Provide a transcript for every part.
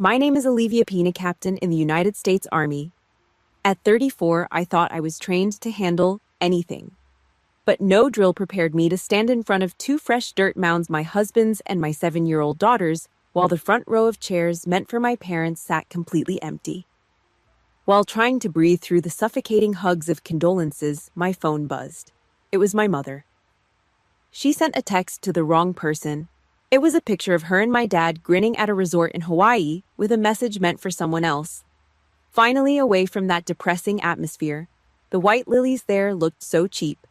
My name is Olivia Pina, captain in the United States Army. At 34, I thought I was trained to handle anything. But no drill prepared me to stand in front of two fresh dirt mounds, my husband's and my 7-year-old daughter's, while the front row of chairs meant for my parents sat completely empty. While trying to breathe through the suffocating hugs of condolences, my phone buzzed. It was my mother. She sent a text to the wrong person. It was a picture of her and my dad grinning at a resort in Hawaii with a message meant for someone else. Finally, away from that depressing atmosphere, the white lilies there looked so cheap.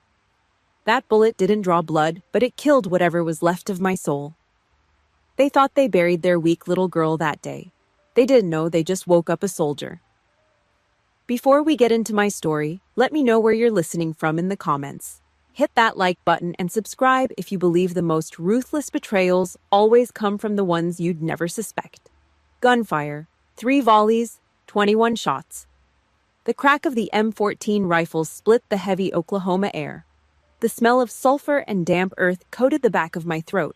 That bullet didn't draw blood, but it killed whatever was left of my soul. They thought they buried their weak little girl that day. They didn't know they just woke up a soldier. Before we get into my story, let me know where you're listening from in the comments. Hit that like button and subscribe if you believe the most ruthless betrayals always come from the ones you'd never suspect. Gunfire, 3 volleys, 21 shots. The crack of the M14 rifles split the heavy Oklahoma air. The smell of sulfur and damp earth coated the back of my throat.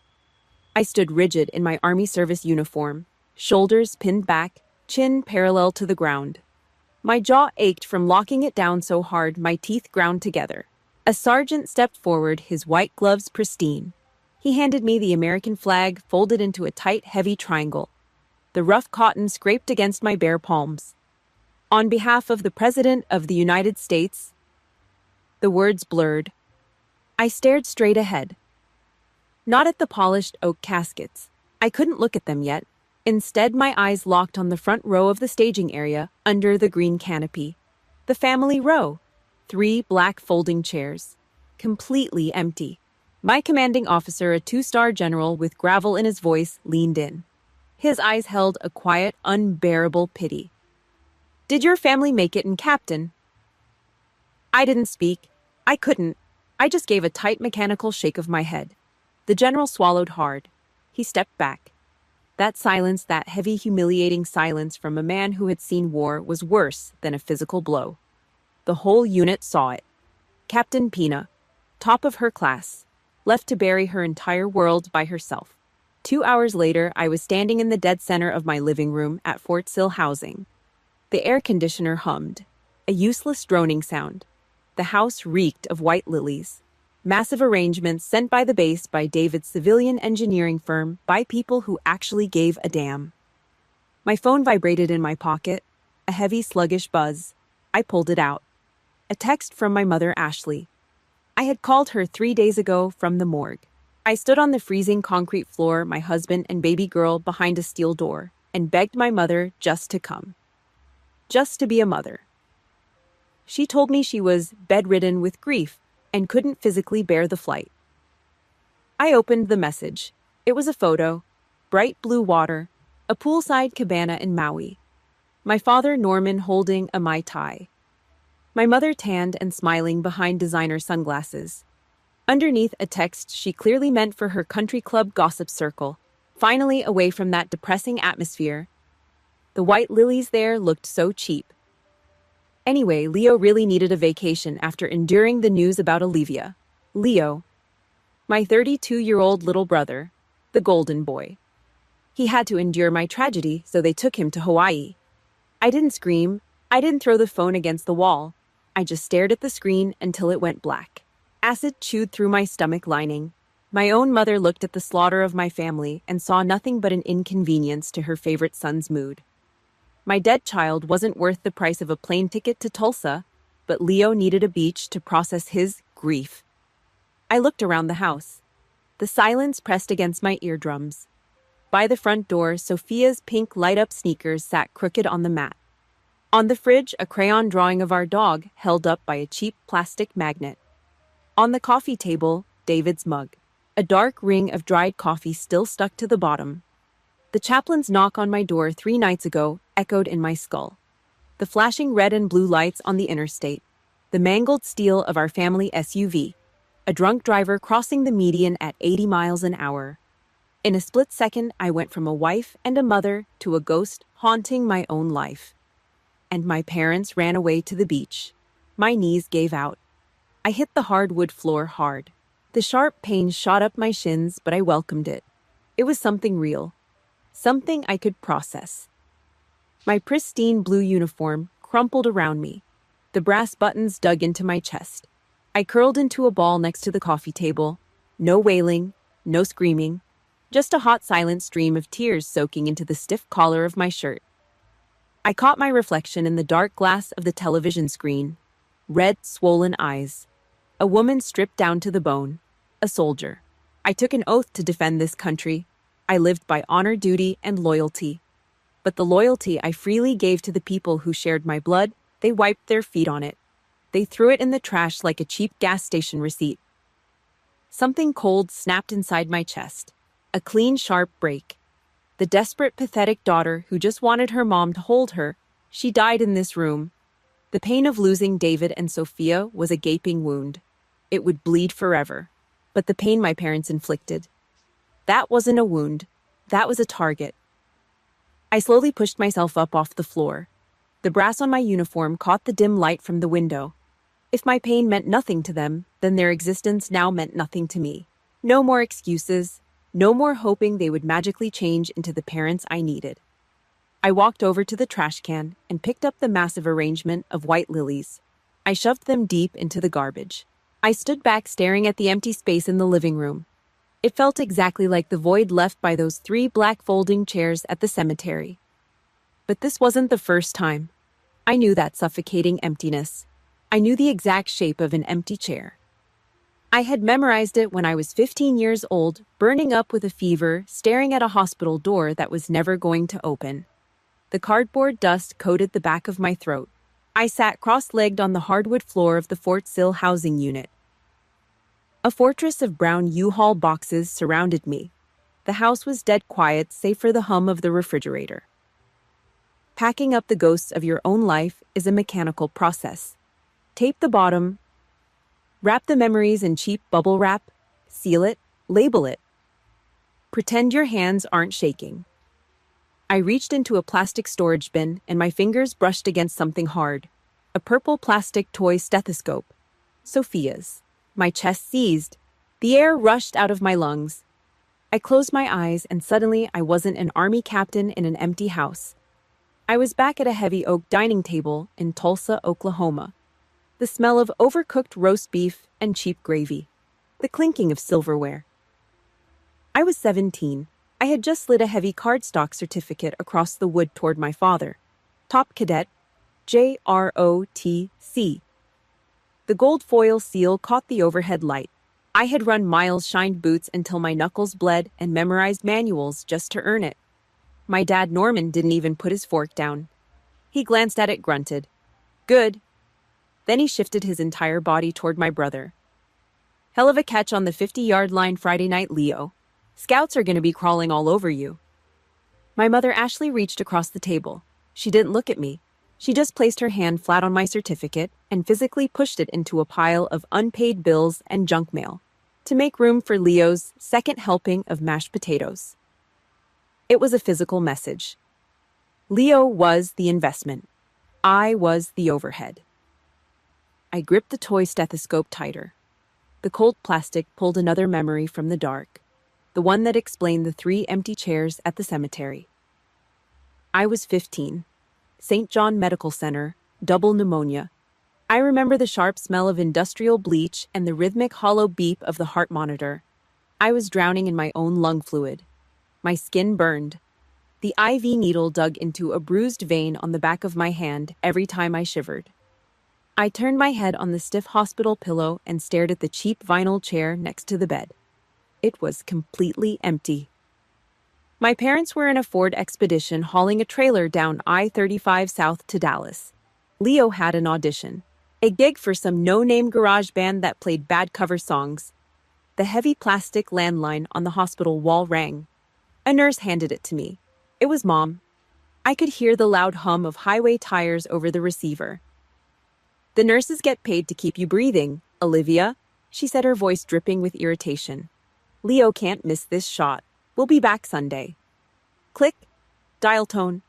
I stood rigid in my Army service uniform, shoulders pinned back, chin parallel to the ground. My jaw ached from locking it down so hard my teeth ground together. A sergeant stepped forward, his white gloves pristine. He handed me the American flag folded into a tight, heavy triangle. The rough cotton scraped against my bare palms. On behalf of the President of the United States, the words blurred. I stared straight ahead. Not at the polished oak caskets. I couldn't look at them yet. Instead, my eyes locked on the front row of the staging area under the green canopy. The family row. 3 black folding chairs. Completely empty. My commanding officer, a 2-star general with gravel in his voice, leaned in. His eyes held a quiet, unbearable pity. Did your family make it, Captain? I didn't speak. I couldn't. I just gave a tight mechanical shake of my head. The general swallowed hard. He stepped back. That silence, that heavy, humiliating silence from a man who had seen war, was worse than a physical blow. The whole unit saw it. Captain Pina, top of her class, left to bury her entire world by herself. 2 hours later, I was standing in the dead center of my living room at Fort Sill housing. The air conditioner hummed, a useless droning sound. The house reeked of white lilies. Massive arrangements sent by the base by David's civilian engineering firm by people who actually gave a damn. My phone vibrated in my pocket, a heavy, sluggish buzz. I pulled it out. A text from my mother, Ashley. I had called her 3 days ago from the morgue. I stood on the freezing concrete floor, my husband and baby girl behind a steel door, and begged my mother just to come. Just to be a mother. She told me she was bedridden with grief and couldn't physically bear the flight. I opened the message. It was a photo, bright blue water, a poolside cabana in Maui. My father, Norman, holding a Mai Tai. My mother, tanned and smiling behind designer sunglasses. Underneath a text she clearly meant for her country club gossip circle. Finally, away from that depressing atmosphere. The white lilies there looked so cheap. Anyway, Leo really needed a vacation after enduring the news about Olivia. Leo, my 32-year-old little brother, the golden boy. He had to endure my tragedy, so they took him to Hawaii. I didn't scream. I didn't throw the phone against the wall. I just stared at the screen until it went black. Acid chewed through my stomach lining. My own mother looked at the slaughter of my family and saw nothing but an inconvenience to her favorite son's mood. My dead child wasn't worth the price of a plane ticket to Tulsa, but Leo needed a beach to process his grief. I looked around the house. The silence pressed against my eardrums. By the front door, Sophia's pink light-up sneakers sat crooked on the mat. On the fridge, a crayon drawing of our dog held up by a cheap plastic magnet. On the coffee table, David's mug. A dark ring of dried coffee still stuck to the bottom. The chaplain's knock on my door 3 nights ago echoed in my skull. The flashing red and blue lights on the interstate. The mangled steel of our family SUV. A drunk driver crossing the median at 80 miles an hour. In a split second, I went from a wife and a mother to a ghost haunting my own life. And my parents ran away to the beach. My knees gave out. I hit the hardwood floor hard. The sharp pain shot up my shins, but I welcomed it. It was something real. Something I could process. My pristine blue uniform crumpled around me. The brass buttons dug into my chest. I curled into a ball next to the coffee table. No wailing, no screaming, just a hot, silent stream of tears soaking into the stiff collar of my shirt. I caught my reflection in the dark glass of the television screen. Red, swollen eyes. A woman stripped down to the bone. A soldier. I took an oath to defend this country. I lived by honor, duty, and loyalty. But the loyalty I freely gave to the people who shared my blood, they wiped their feet on it. They threw it in the trash like a cheap gas station receipt. Something cold snapped inside my chest. A clean, sharp break. The desperate, pathetic daughter who just wanted her mom to hold her, she died in this room. The pain of losing David and Sophia was a gaping wound. It would bleed forever. But the pain my parents inflicted, that wasn't a wound. That was a target. I slowly pushed myself up off the floor. The brass on my uniform caught the dim light from the window. If my pain meant nothing to them, then their existence now meant nothing to me. No more excuses. No more hoping they would magically change into the parents I needed. I walked over to the trash can and picked up the massive arrangement of white lilies. I shoved them deep into the garbage. I stood back staring at the empty space in the living room. It felt exactly like the void left by those 3 black folding chairs at the cemetery. But this wasn't the first time. I knew that suffocating emptiness. I knew the exact shape of an empty chair. I had memorized it when I was 15 years old, burning up with a fever, staring at a hospital door that was never going to open. The cardboard dust coated the back of my throat. I sat cross-legged on the hardwood floor of the Fort Sill housing unit. A fortress of brown U-Haul boxes surrounded me. The house was dead quiet, save for the hum of the refrigerator. Packing up the ghosts of your own life is a mechanical process. Tape the bottom, wrap the memories in cheap bubble wrap, seal it, label it. Pretend your hands aren't shaking. I reached into a plastic storage bin and my fingers brushed against something hard. A purple plastic toy stethoscope. Sophia's. My chest seized. The air rushed out of my lungs. I closed my eyes and suddenly I wasn't an army captain in an empty house. I was back at a heavy oak dining table in Tulsa, Oklahoma. The smell of overcooked roast beef and cheap gravy. The clinking of silverware. I was 17. I had just slid a heavy cardstock certificate across the wood toward my father. Top Cadet, JROTC. The gold foil seal caught the overhead light. I had run miles-shined boots until my knuckles bled and memorized manuals just to earn it. My dad, Norman, didn't even put his fork down. He glanced at it, grunted. Good. Then he shifted his entire body toward my brother. Hell of a catch on the 50-yard line Friday night, Leo. Scouts are going to be crawling all over you. My mother, Ashley, reached across the table. She didn't look at me. She just placed her hand flat on my certificate and physically pushed it into a pile of unpaid bills and junk mail to make room for Leo's second helping of mashed potatoes. It was a physical message. Leo was the investment. I was the overhead. I gripped the toy stethoscope tighter. The cold plastic pulled another memory from the dark, the one that explained the 3 empty chairs at the cemetery. I was 15. St. John Medical Center, double pneumonia. I remember the sharp smell of industrial bleach and the rhythmic hollow beep of the heart monitor. I was drowning in my own lung fluid. My skin burned. The IV needle dug into a bruised vein on the back of my hand every time I shivered. I turned my head on the stiff hospital pillow and stared at the cheap vinyl chair next to the bed. It was completely empty. My parents were in a Ford Expedition hauling a trailer down I-35 south to Dallas. Leo had an audition, a gig for some no-name garage band that played bad cover songs. The heavy plastic landline on the hospital wall rang. A nurse handed it to me. It was Mom. I could hear the loud hum of highway tires over the receiver. The nurses get paid to keep you breathing, Olivia, she said, her voice dripping with irritation. Leo can't miss this shot. We'll be back Sunday. Click. Dial tone.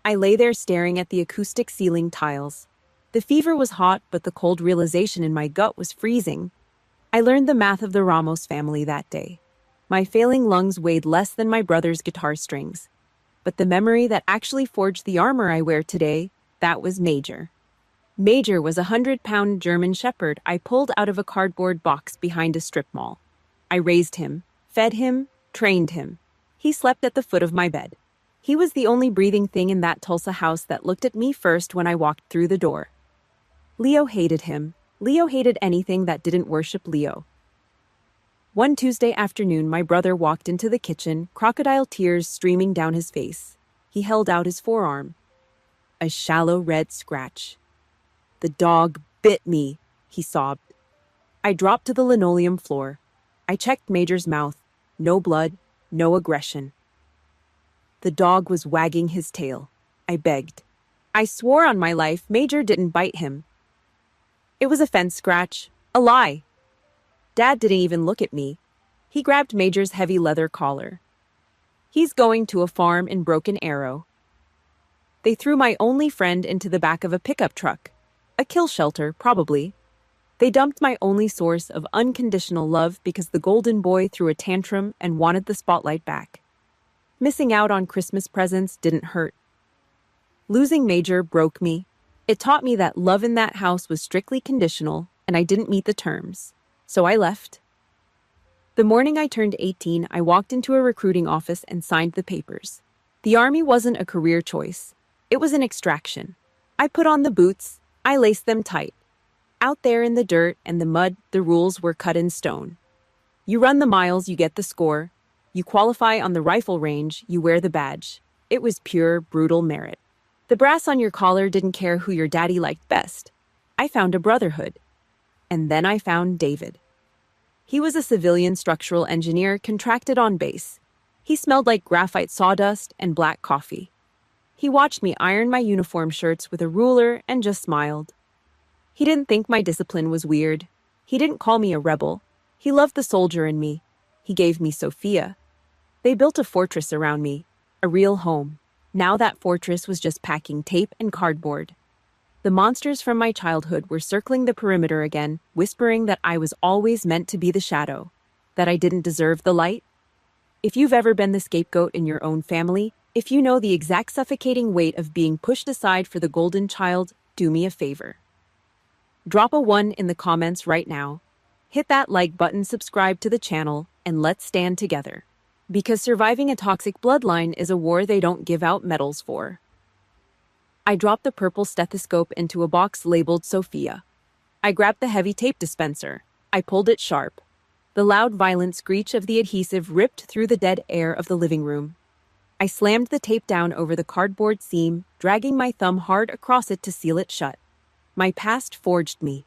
I lay there staring at the acoustic ceiling tiles. The fever was hot, but the cold realization in my gut was freezing. I learned the math of the Ramos family that day. My failing lungs weighed less than my brother's guitar strings. But the memory that actually forged the armor I wear today, that was Major. Major was a 100-pound German shepherd I pulled out of a cardboard box behind a strip mall. I raised him, fed him, trained him. He slept at the foot of my bed. He was the only breathing thing in that Tulsa house that looked at me first when I walked through the door. Leo hated him. Leo hated anything that didn't worship Leo. One Tuesday afternoon, my brother walked into the kitchen, crocodile tears streaming down his face. He held out his forearm. A shallow red scratch. "The dog bit me," he sobbed. I dropped to the linoleum floor. I checked Major's mouth. No blood, no aggression. The dog was wagging his tail. I begged. I swore on my life Major didn't bite him. It was a fence scratch. A lie. Dad didn't even look at me. He grabbed Major's heavy leather collar. "He's going to a farm in Broken Arrow." They threw my only friend into the back of a pickup truck. A kill shelter, probably. They dumped my only source of unconditional love because the golden boy threw a tantrum and wanted the spotlight back. Missing out on Christmas presents didn't hurt. Losing Major broke me. It taught me that love in that house was strictly conditional, and I didn't meet the terms. So I left. The morning I turned 18, I walked into a recruiting office and signed the papers. The Army wasn't a career choice. It was an extraction. I put on the boots. I laced them tight. Out there in the dirt and the mud, the rules were cut in stone. You run the miles, you get the score. You qualify on the rifle range, you wear the badge. It was pure, brutal merit. The brass on your collar didn't care who your daddy liked best. I found a brotherhood. And then I found David. He was a civilian structural engineer contracted on base. He smelled like graphite sawdust and black coffee. He watched me iron my uniform shirts with a ruler and just smiled. He didn't think my discipline was weird. He didn't call me a rebel. He loved the soldier in me. He gave me Sophia. They built a fortress around me, a real home. Now that fortress was just packing tape and cardboard. The monsters from my childhood were circling the perimeter again, whispering that I was always meant to be the shadow, that I didn't deserve the light. If you've ever been the scapegoat in your own family, if you know the exact suffocating weight of being pushed aside for the golden child, do me a favor. Drop a 1 in the comments right now. Hit that like button, subscribe to the channel, and let's stand together. Because surviving a toxic bloodline is a war they don't give out medals for. I dropped the purple stethoscope into a box labeled Sophia. I grabbed the heavy tape dispenser. I pulled it sharp. The loud, violent screech of the adhesive ripped through the dead air of the living room. I slammed the tape down over the cardboard seam, dragging my thumb hard across it to seal it shut. My past forged me.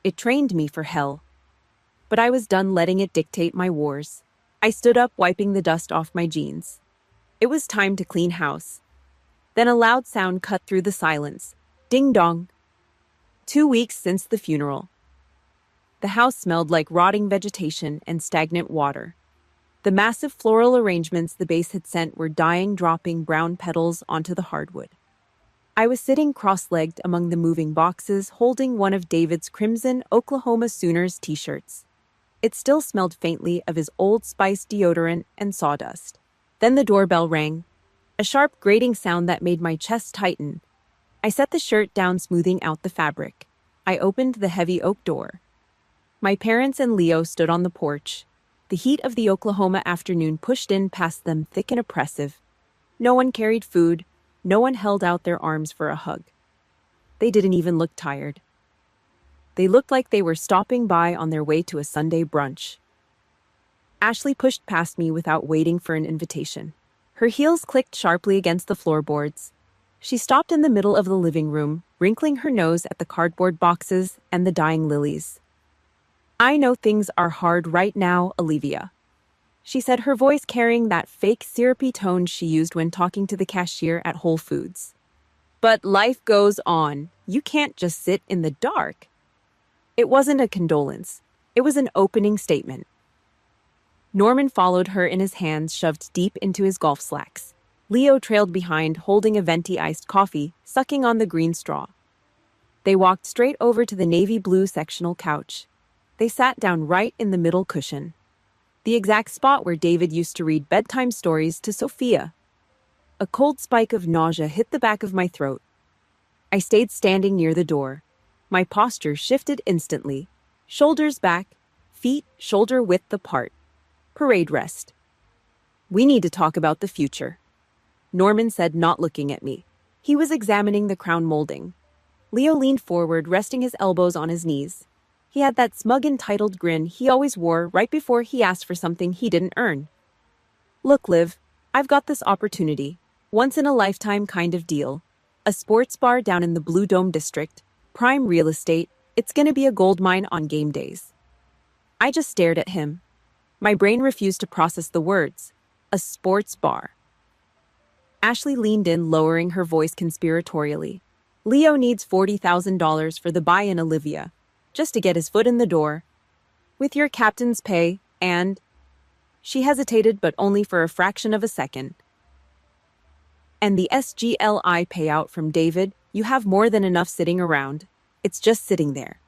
It trained me for hell. But I was done letting it dictate my wars. I stood up, wiping the dust off my jeans. It was time to clean house. Then a loud sound cut through the silence. Ding dong. 2 weeks since the funeral. The house smelled like rotting vegetation and stagnant water. The massive floral arrangements the base had sent were dying, dropping brown petals onto the hardwood. I was sitting cross-legged among the moving boxes, holding one of David's crimson Oklahoma Sooners t-shirts. It still smelled faintly of his Old Spice deodorant and sawdust. Then the doorbell rang. A sharp grating sound that made my chest tighten. I set the shirt down, smoothing out the fabric. I opened the heavy oak door. My parents and Leo stood on the porch. The heat of the Oklahoma afternoon pushed in past them, thick and oppressive. No one carried food. No one held out their arms for a hug. They didn't even look tired. They looked like they were stopping by on their way to a Sunday brunch. Ashley pushed past me without waiting for an invitation. Her heels clicked sharply against the floorboards. She stopped in the middle of the living room, wrinkling her nose at the cardboard boxes and the dying lilies. "I know things are hard right now, Olivia," she said, her voice carrying that fake syrupy tone she used when talking to the cashier at Whole Foods. "But life goes on. You can't just sit in the dark." It wasn't a condolence. It was an opening statement. Norman followed her in his hands shoved deep into his golf slacks. Leo trailed behind, holding a venti iced coffee, sucking on the green straw. They walked straight over to the navy blue sectional couch. They sat down right in the middle cushion, the exact spot where David used to read bedtime stories to Sophia. A cold spike of nausea hit the back of my throat. I stayed standing near the door. My posture shifted instantly. Shoulders back, feet shoulder width apart. Parade rest. We need to talk about the future, Norman said, not looking at me. He was examining the crown molding. Leo leaned forward, resting his elbows on his knees. He had that smug, entitled grin he always wore right before he asked for something he didn't earn. Look, Liv, I've got this opportunity. Once-in-a-lifetime kind of deal. A sports bar down in the Blue Dome district. Prime real estate. It's gonna be a gold mine on game days. I just stared at him. My brain refused to process the words. A sports bar. Ashley leaned in, lowering her voice conspiratorially. Leo needs $40,000 for the buy-in, Olivia, just to get his foot in the door. With your captain's pay, and... She hesitated, but only for a fraction of a second. And the SGLI payout from David, you have more than enough sitting around. It's just sitting there.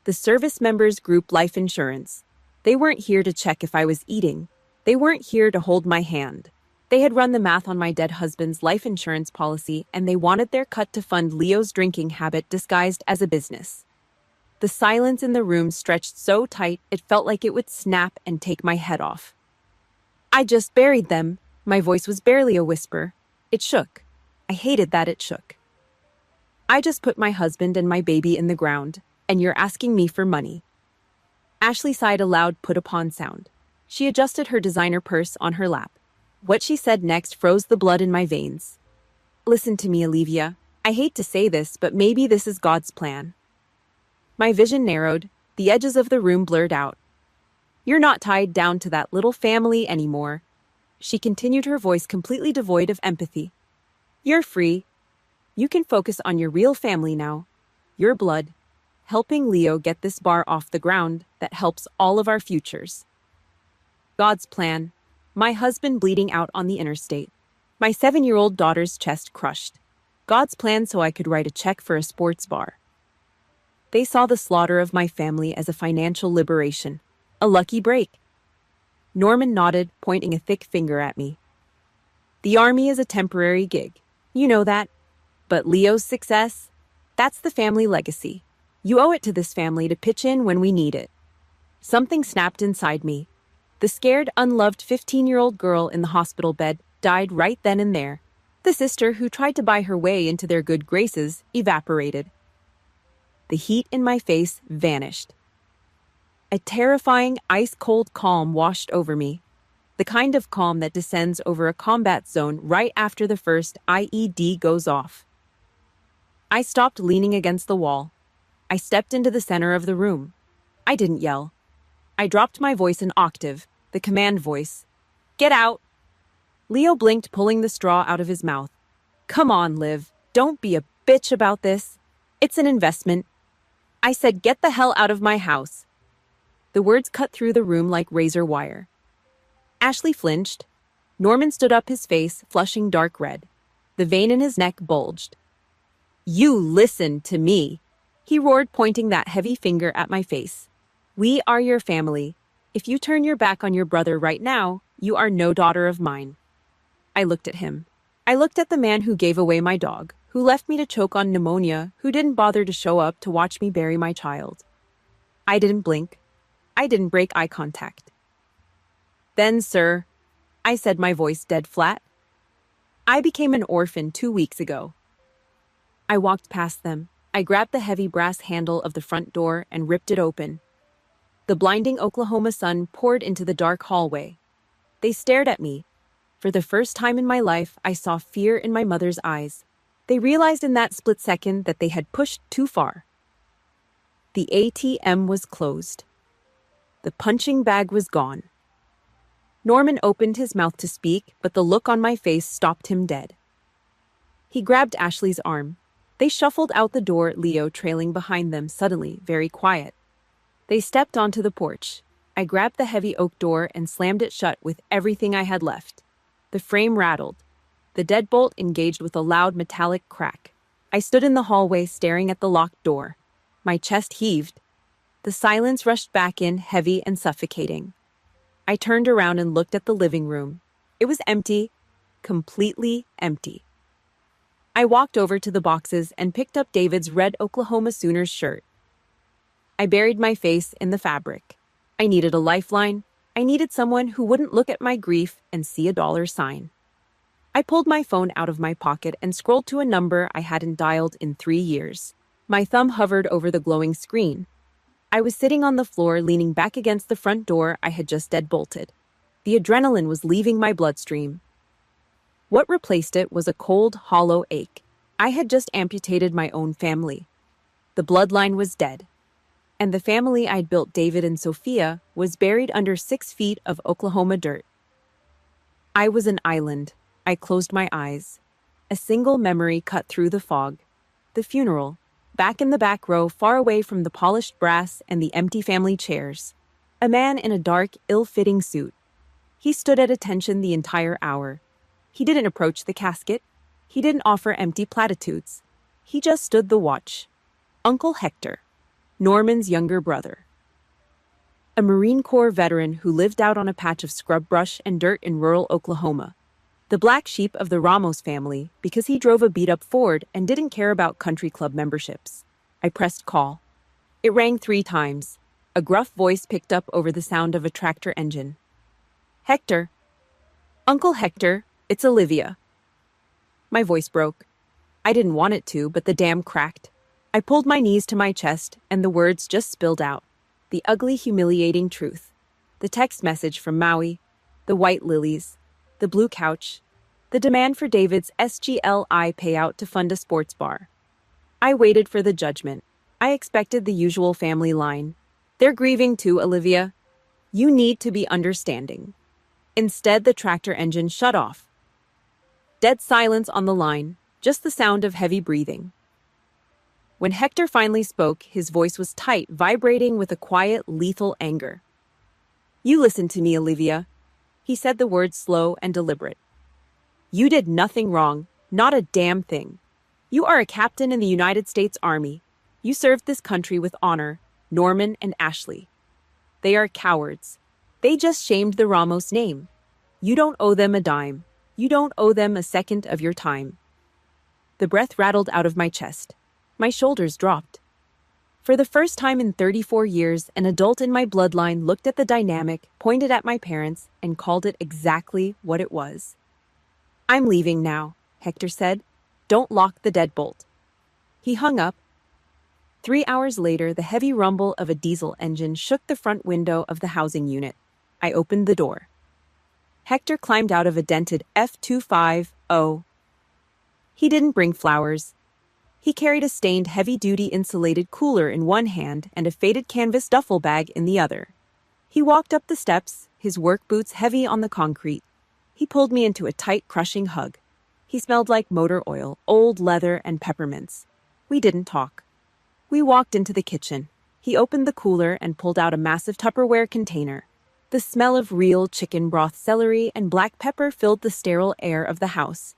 The service members' group life insurance. They weren't here to check if I was eating. They weren't here to hold my hand. They had run the math on my dead husband's life insurance policy, and they wanted their cut to fund Leo's drinking habit disguised as a business. The silence in the room stretched so tight it felt like it would snap and take my head off. I just buried them. My voice was barely a whisper. It shook. I hated that it shook. I just put my husband and my baby in the ground, and you're asking me for money. Ashley sighed a loud put-upon sound. She adjusted her designer purse on her lap. What she said next froze the blood in my veins. Listen to me, Olivia. I hate to say this, but maybe this is God's plan. My vision narrowed. The edges of the room blurred out. You're not tied down to that little family anymore. She continued, her voice completely devoid of empathy. You're free. You can focus on your real family now. Your blood. Helping Leo get this bar off the ground that helps all of our futures. God's plan. My husband bleeding out on the interstate. My 7-year-old daughter's chest crushed. God's plan so I could write a check for a sports bar. They saw the slaughter of my family as a financial liberation. A lucky break. Norman nodded, pointing a thick finger at me. The army is a temporary gig. You know that. But Leo's success? That's the family legacy. You owe it to this family to pitch in when we need it. Something snapped inside me. The scared, unloved 15-year-old girl in the hospital bed died right then and there. The sister who tried to buy her way into their good graces evaporated. The heat in my face vanished. A terrifying, ice-cold calm washed over me. The kind of calm that descends over a combat zone right after the first IED goes off. I stopped leaning against the wall. I stepped into the center of the room. I didn't yell. I dropped my voice an octave, the command voice. Get out! Leo blinked, pulling the straw out of his mouth. Come on, Liv. Don't be a bitch about this. It's an investment. I said, get the hell out of my house. The words cut through the room like razor wire. Ashley flinched. Norman stood up, his face flushing dark red. The vein in his neck bulged. You listen to me, he roared, pointing that heavy finger at my face. We are your family. If you turn your back on your brother right now, you are no daughter of mine. I looked at him. I looked at the man who gave away my dog, who left me to choke on pneumonia, who didn't bother to show up to watch me bury my child. I didn't blink. I didn't break eye contact. Then, sir, I said, my voice dead flat, I became an orphan 2 weeks ago. I walked past them. I grabbed the heavy brass handle of the front door and ripped it open. The blinding Oklahoma sun poured into the dark hallway. They stared at me. For the first time in my life, I saw fear in my mother's eyes. They realized in that split second that they had pushed too far. The ATM was closed. The punching bag was gone. Norman opened his mouth to speak, but the look on my face stopped him dead. He grabbed Ashley's arm. They shuffled out the door, Leo trailing behind them, suddenly very quiet. They stepped onto the porch. I grabbed the heavy oak door and slammed it shut with everything I had left. The frame rattled. The deadbolt engaged with a loud metallic crack. I stood in the hallway staring at the locked door. My chest heaved. The silence rushed back in, heavy and suffocating. I turned around and looked at the living room. It was empty. completely empty. I walked over to the boxes and picked up David's red Oklahoma Sooners shirt. I buried my face in the fabric. I needed a lifeline. I needed someone who wouldn't look at my grief and see a dollar sign. I pulled my phone out of my pocket and scrolled to a number I hadn't dialed in 3 years. My thumb hovered over the glowing screen. I was sitting on the floor, leaning back against the front door I had just deadbolted. The adrenaline was leaving my bloodstream. What replaced it was a cold, hollow ache. I had just amputated my own family. The bloodline was dead. And the family I'd built, David and Sophia, was buried under 6 feet of Oklahoma dirt. I was an island. I closed my eyes. A single memory cut through the fog. The funeral, back in the back row, far away from the polished brass and the empty family chairs. A man in a dark, ill-fitting suit. He stood at attention the entire hour. He didn't approach the casket. He didn't offer empty platitudes. He just stood the watch. Uncle Hector, Norman's younger brother. A Marine Corps veteran who lived out on a patch of scrub brush and dirt in rural Oklahoma. The black sheep of the Ramos family because he drove a beat-up Ford and didn't care about country club memberships. I pressed call. It rang 3 times. A gruff voice picked up over the sound of a tractor engine. Hector. Uncle Hector, it's Olivia. My voice broke. I didn't want it to, but the dam cracked. I pulled my knees to my chest, and the words just spilled out. The ugly, humiliating truth. The text message from Maui. The white lilies. The blue couch, the demand for David's SGLI payout to fund a sports bar. I waited for the judgment. I expected the usual family line. They're grieving too, Olivia. You need to be understanding. Instead, the tractor engine shut off. Dead silence on the line, just the sound of heavy breathing. When Hector finally spoke, his voice was tight, vibrating with a quiet, lethal anger. You listen to me, Olivia. He said the words slow and deliberate. You did nothing wrong, not a damn thing. You are a captain in the United States Army. You served this country with honor, Norman and Ashley. They are cowards. They just shamed the Ramos name. You don't owe them a dime. You don't owe them a second of your time. The breath rattled out of my chest. My shoulders dropped. For the first time in 34 years, an adult in my bloodline looked at the dynamic, pointed at my parents, and called it exactly what it was. I'm leaving now, Hector said. Don't lock the deadbolt. He hung up. 3 hours later, the heavy rumble of a diesel engine shook the front window of the housing unit. I opened the door. Hector climbed out of a dented F250. He didn't bring flowers. He carried a stained, heavy-duty insulated cooler in one hand and a faded canvas duffel bag in the other. He walked up the steps, his work boots heavy on the concrete. He pulled me into a tight, crushing hug. He smelled like motor oil, old leather, and peppermints. We didn't talk. We walked into the kitchen. He opened the cooler and pulled out a massive Tupperware container. The smell of real chicken broth, celery, and black pepper filled the sterile air of the house.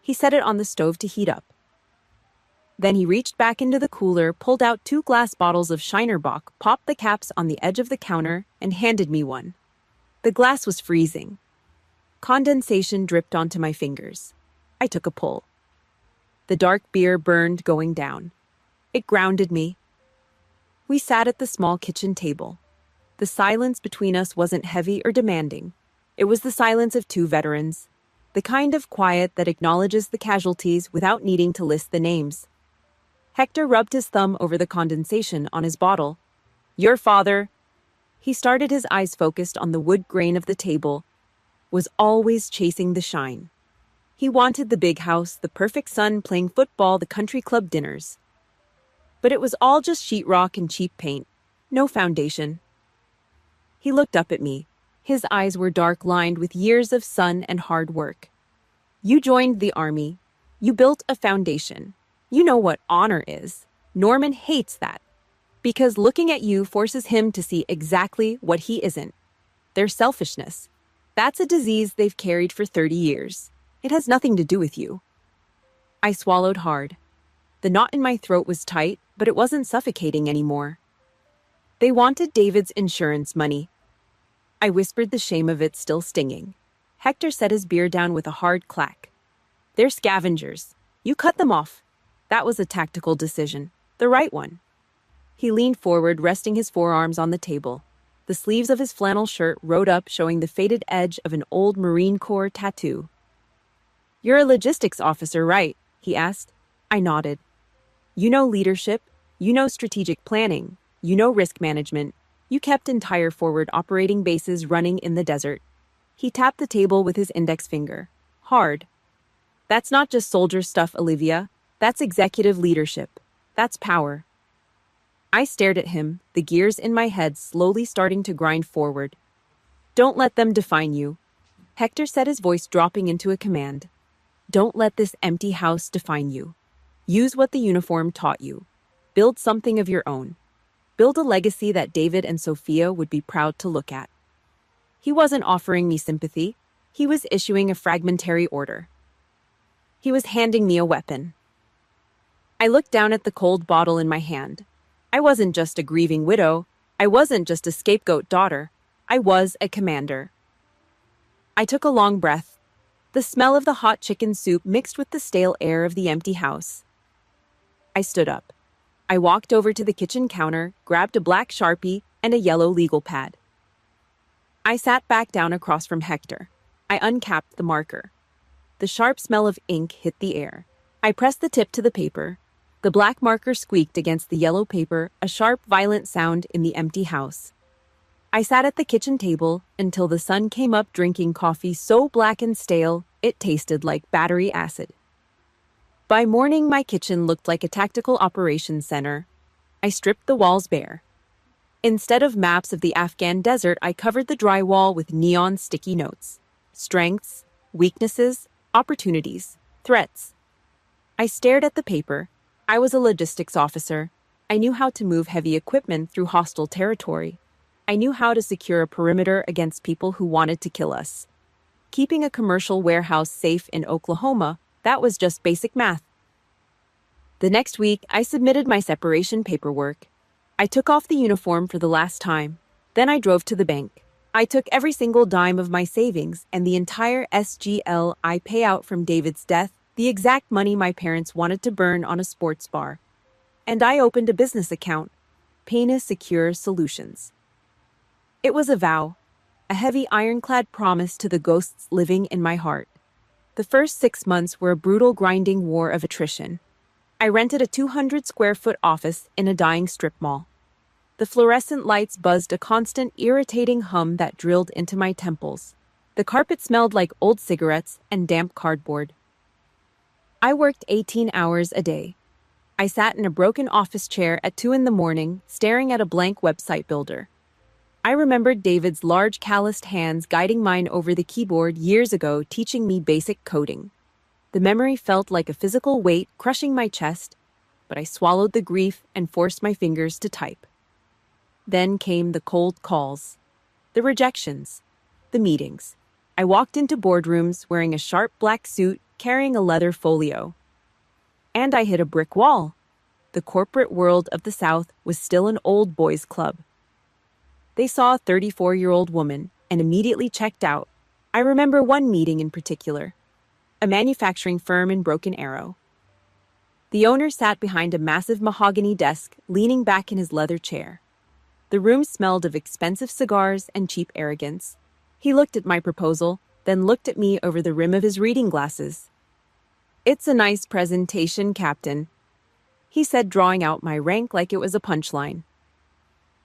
He set it on the stove to heat up. Then he reached back into the cooler, pulled out 2 glass bottles of Shiner Bock, popped the caps on the edge of the counter, and handed me one. The glass was freezing. Condensation dripped onto my fingers. I took a pull. The dark beer burned going down. It grounded me. We sat at the small kitchen table. The silence between us wasn't heavy or demanding. It was the silence of 2 veterans, the kind of quiet that acknowledges the casualties without needing to list the names. Hector rubbed his thumb over the condensation on his bottle. Your father, he started, his eyes focused on the wood grain of the table, was always chasing the shine. He wanted the big house, the perfect son playing football, the country club dinners. But it was all just sheetrock and cheap paint, no foundation. He looked up at me. His eyes were dark, lined with years of sun and hard work. You joined the Army. You built a foundation. You know what honor is. Norman hates that. Because looking at you forces him to see exactly what he isn't. Their selfishness. That's a disease they've carried for 30 years. It has nothing to do with you. I swallowed hard. The knot in my throat was tight, but it wasn't suffocating anymore. They wanted David's insurance money. I whispered, the shame of it still stinging. Hector set his beer down with a hard clack. They're scavengers. You cut them off. That was a tactical decision. The right one. He leaned forward, resting his forearms on the table. The sleeves of his flannel shirt rode up, showing the faded edge of an old Marine Corps tattoo. You're a logistics officer, right? He asked. I nodded. You know leadership. You know strategic planning. You know risk management. You kept entire forward operating bases running in the desert. He tapped the table with his index finger. Hard. That's not just soldier stuff, Olivia. That's executive leadership. That's power. I stared at him, the gears in my head slowly starting to grind forward. Don't let them define you. Hector said, his voice dropping into a command. Don't let this empty house define you. Use what the uniform taught you. Build something of your own. Build a legacy that David and Sophia would be proud to look at. He wasn't offering me sympathy. He was issuing a fragmentary order. He was handing me a weapon. I looked down at the cold bottle in my hand. I wasn't just a grieving widow. I wasn't just a scapegoat daughter. I was a commander. I took a long breath. The smell of the hot chicken soup mixed with the stale air of the empty house. I stood up. I walked over to the kitchen counter, grabbed a black Sharpie and a yellow legal pad. I sat back down across from Hector. I uncapped the marker. The sharp smell of ink hit the air. I pressed the tip to the paper. The black marker squeaked against the yellow paper, a sharp, violent sound in the empty house. I sat at the kitchen table until the sun came up, drinking coffee so black and stale it tasted like battery acid. By morning, my kitchen looked like a tactical operations center. I stripped the walls bare. Instead of maps of the Afghan desert, I covered the drywall with neon sticky notes. Strengths, weaknesses, opportunities, threats. I stared at the paper. I was a logistics officer. I knew how to move heavy equipment through hostile territory. I knew how to secure a perimeter against people who wanted to kill us. Keeping a commercial warehouse safe in Oklahoma, that was just basic math. The next week, I submitted my separation paperwork. I took off the uniform for the last time. Then I drove to the bank. I took every single dime of my savings and the entire SGLI payout from David's death, the exact money my parents wanted to burn on a sports bar. And I opened a business account, Payna Secure Solutions. It was a vow, a heavy ironclad promise to the ghosts living in my heart. The first 6 months were a brutal, grinding war of attrition. I rented a 200-square-foot office in a dying strip mall. The fluorescent lights buzzed a constant, irritating hum that drilled into my temples. The carpet smelled like old cigarettes and damp cardboard. I worked 18 hours a day. I sat in a broken office chair at 2 a.m, staring at a blank website builder. I remembered David's large, calloused hands guiding mine over the keyboard years ago, teaching me basic coding. The memory felt like a physical weight crushing my chest, but I swallowed the grief and forced my fingers to type. Then came the cold calls, the rejections, the meetings. I walked into boardrooms wearing a sharp black suit, carrying a leather folio. And I hit a brick wall. The corporate world of the South was still an old boys' club. They saw a 34-year-old woman and immediately checked out. I remember one meeting in particular, a manufacturing firm in Broken Arrow. The owner sat behind a massive mahogany desk, leaning back in his leather chair. The room smelled of expensive cigars and cheap arrogance. He looked at my proposal, then looked at me over the rim of his reading glasses. "It's a nice presentation, Captain," he said, drawing out my rank like it was a punchline.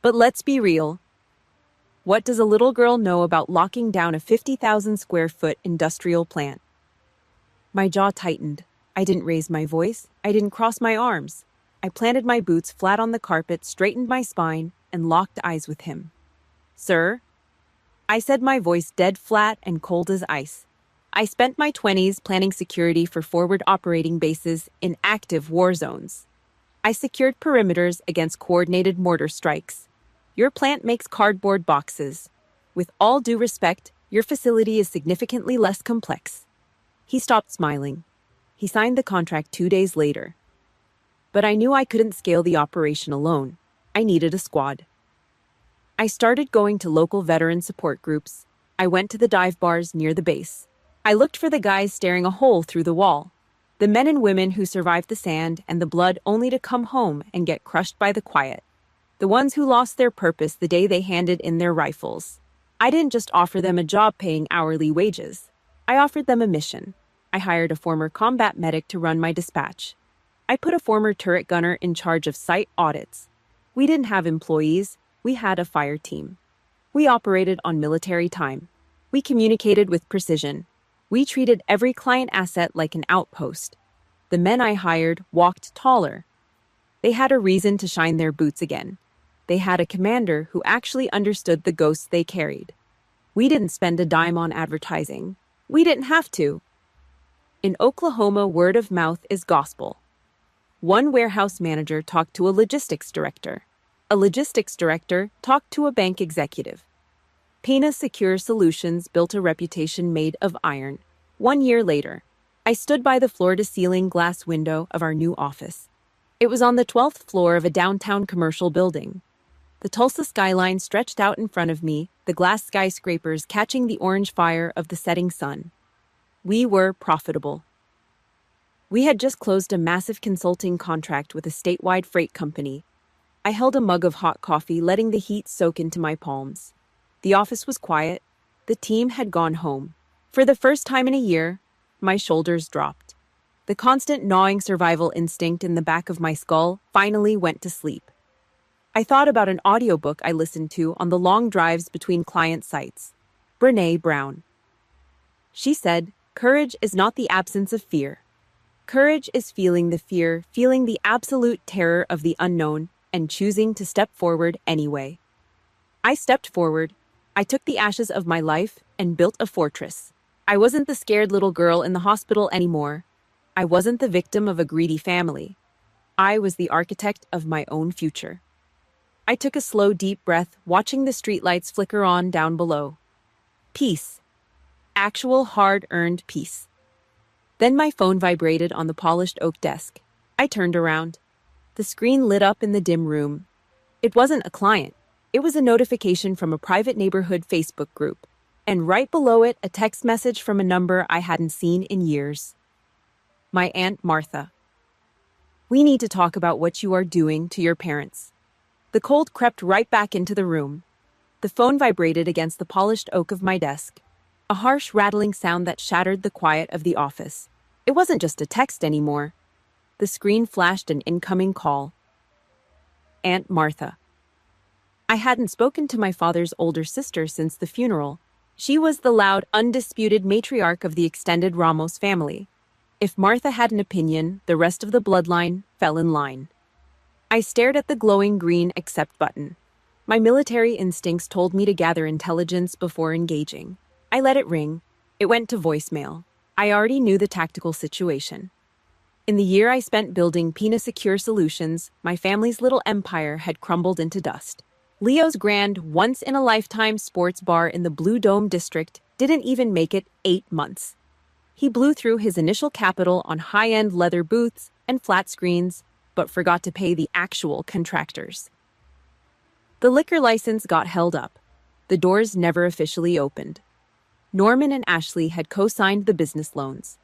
"But let's be real. What does a little girl know about locking down a 50,000-square-foot industrial plant?" My jaw tightened. I didn't raise my voice. I didn't cross my arms. I planted my boots flat on the carpet, straightened my spine, and locked eyes with him. "Sir?" I said, my voice dead flat and cold as ice. I spent my 20s planning security for forward operating bases in active war zones. I secured perimeters against coordinated mortar strikes. Your plant makes cardboard boxes. With all due respect, your facility is significantly less complex. He stopped smiling. He signed the contract 2 days later. But I knew I couldn't scale the operation alone. I needed a squad. I started going to local veteran support groups. I went to the dive bars near the base. I looked for the guys staring a hole through the wall. The men and women who survived the sand and the blood only to come home and get crushed by the quiet. The ones who lost their purpose the day they handed in their rifles. I didn't just offer them a job paying hourly wages. I offered them a mission. I hired a former combat medic to run my dispatch. I put a former turret gunner in charge of site audits. We didn't have employees, we had a fire team. We operated on military time. We communicated with precision. We treated every client asset like an outpost. The men I hired walked taller. They had a reason to shine their boots again. They had a commander who actually understood the ghosts they carried. We didn't spend a dime on advertising. We didn't have to. In Oklahoma, word of mouth is gospel. One warehouse manager talked to a logistics director. A logistics director talked to a bank executive. Pina Secure Solutions built a reputation made of iron. 1 year later, I stood by the floor-to-ceiling glass window of our new office. It was on the 12th floor of a downtown commercial building. The Tulsa skyline stretched out in front of me, the glass skyscrapers catching the orange fire of the setting sun. We were profitable. We had just closed a massive consulting contract with a statewide freight company. I held a mug of hot coffee, letting the heat soak into my palms. The office was quiet. The team had gone home. For the first time in a year, my shoulders dropped. The constant gnawing survival instinct in the back of my skull finally went to sleep. I thought about an audiobook I listened to on the long drives between client sites. Brené Brown. She said, "Courage is not the absence of fear. Courage is feeling the fear, feeling the absolute terror of the unknown, and choosing to step forward anyway." I stepped forward. I took the ashes of my life and built a fortress. I wasn't the scared little girl in the hospital anymore. I wasn't the victim of a greedy family. I was the architect of my own future. I took a slow, deep breath, watching the streetlights flicker on down below. Peace. Actual hard-earned peace. Then my phone vibrated on the polished oak desk. I turned around. The screen lit up in the dim room. It wasn't a client. It was a notification from a private neighborhood Facebook group. And right below it, a text message from a number I hadn't seen in years. My Aunt Martha. "We need to talk about what you are doing to your parents." The cold crept right back into the room. The phone vibrated against the polished oak of my desk. A harsh, rattling sound that shattered the quiet of the office. It wasn't just a text anymore. The screen flashed an incoming call. Aunt Martha. I hadn't spoken to my father's older sister since the funeral. She was the loud, undisputed matriarch of the extended Ramos family. If Martha had an opinion, the rest of the bloodline fell in line. I stared at the glowing green accept button. My military instincts told me to gather intelligence before engaging. I let it ring. It went to voicemail. I already knew the tactical situation. In the year I spent building Pina Secure Solutions, my family's little empire had crumbled into dust. Leo's grand, once-in-a-lifetime sports bar in the Blue Dome district didn't even make it 8 months. He blew through his initial capital on high-end leather booths and flat screens, but forgot to pay the actual contractors. The liquor license got held up. The doors never officially opened. Norman and Ashley had co-signed the business loans.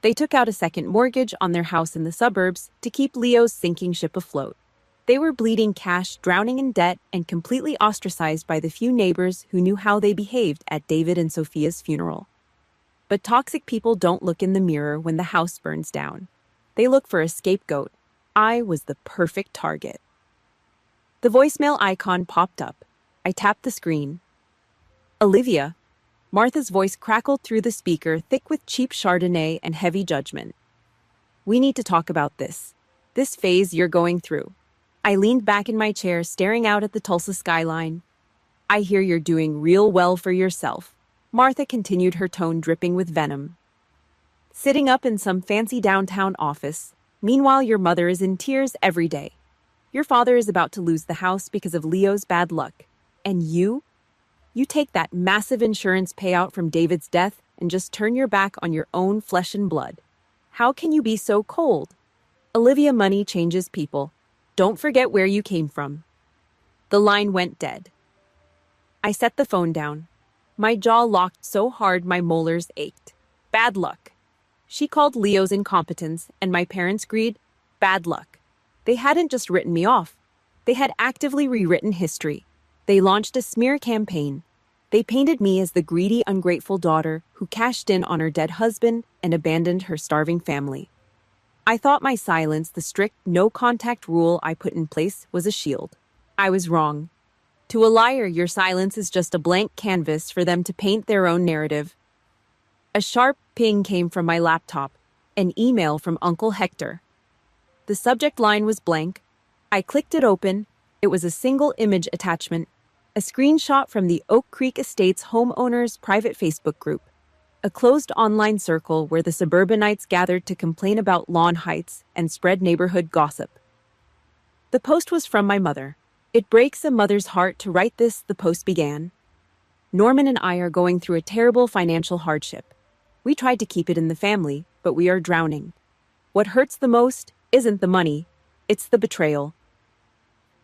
They took out a second mortgage on their house in the suburbs to keep Leo's sinking ship afloat. They were bleeding cash, drowning in debt, and completely ostracized by the few neighbors who knew how they behaved at David and Sophia's funeral. But toxic people don't look in the mirror when the house burns down. They look for a scapegoat. I was the perfect target. The voicemail icon popped up. I tapped the screen. "Olivia." Martha's voice crackled through the speaker, thick with cheap Chardonnay and heavy judgment. "We need to talk about this. This phase you're going through." I leaned back in my chair, staring out at the Tulsa skyline. "I hear you're doing real well for yourself." Martha continued, her tone dripping with venom. "Sitting up in some fancy downtown office. Meanwhile, your mother is in tears every day. Your father is about to lose the house because of Leo's bad luck. And you take that massive insurance payout from David's death and just turn your back on your own flesh and blood. How can you be so cold? Olivia, money changes people. Don't forget where you came from." The line went dead. I set the phone down. My jaw locked so hard my molars ached. Bad luck. She called Leo's incompetence, and my parents' greed bad luck. They hadn't just written me off. They had actively rewritten history. They launched a smear campaign. They painted me as the greedy, ungrateful daughter who cashed in on her dead husband and abandoned her starving family. I thought my silence, the strict no-contact rule I put in place, was a shield. I was wrong. To a liar, your silence is just a blank canvas for them to paint their own narrative. A sharp ping came from my laptop, an email from Uncle Hector. The subject line was blank. I clicked it open. It was a single image attachment, a screenshot from the Oak Creek Estates homeowners' private Facebook group, a closed online circle where the suburbanites gathered to complain about lawn heights and spread neighborhood gossip. The post was from my mother. It breaks a mother's heart to write this, the post began. Norman and I are going through a terrible financial hardship. We tried to keep it in the family, but we are drowning. What hurts the most isn't the money, it's the betrayal.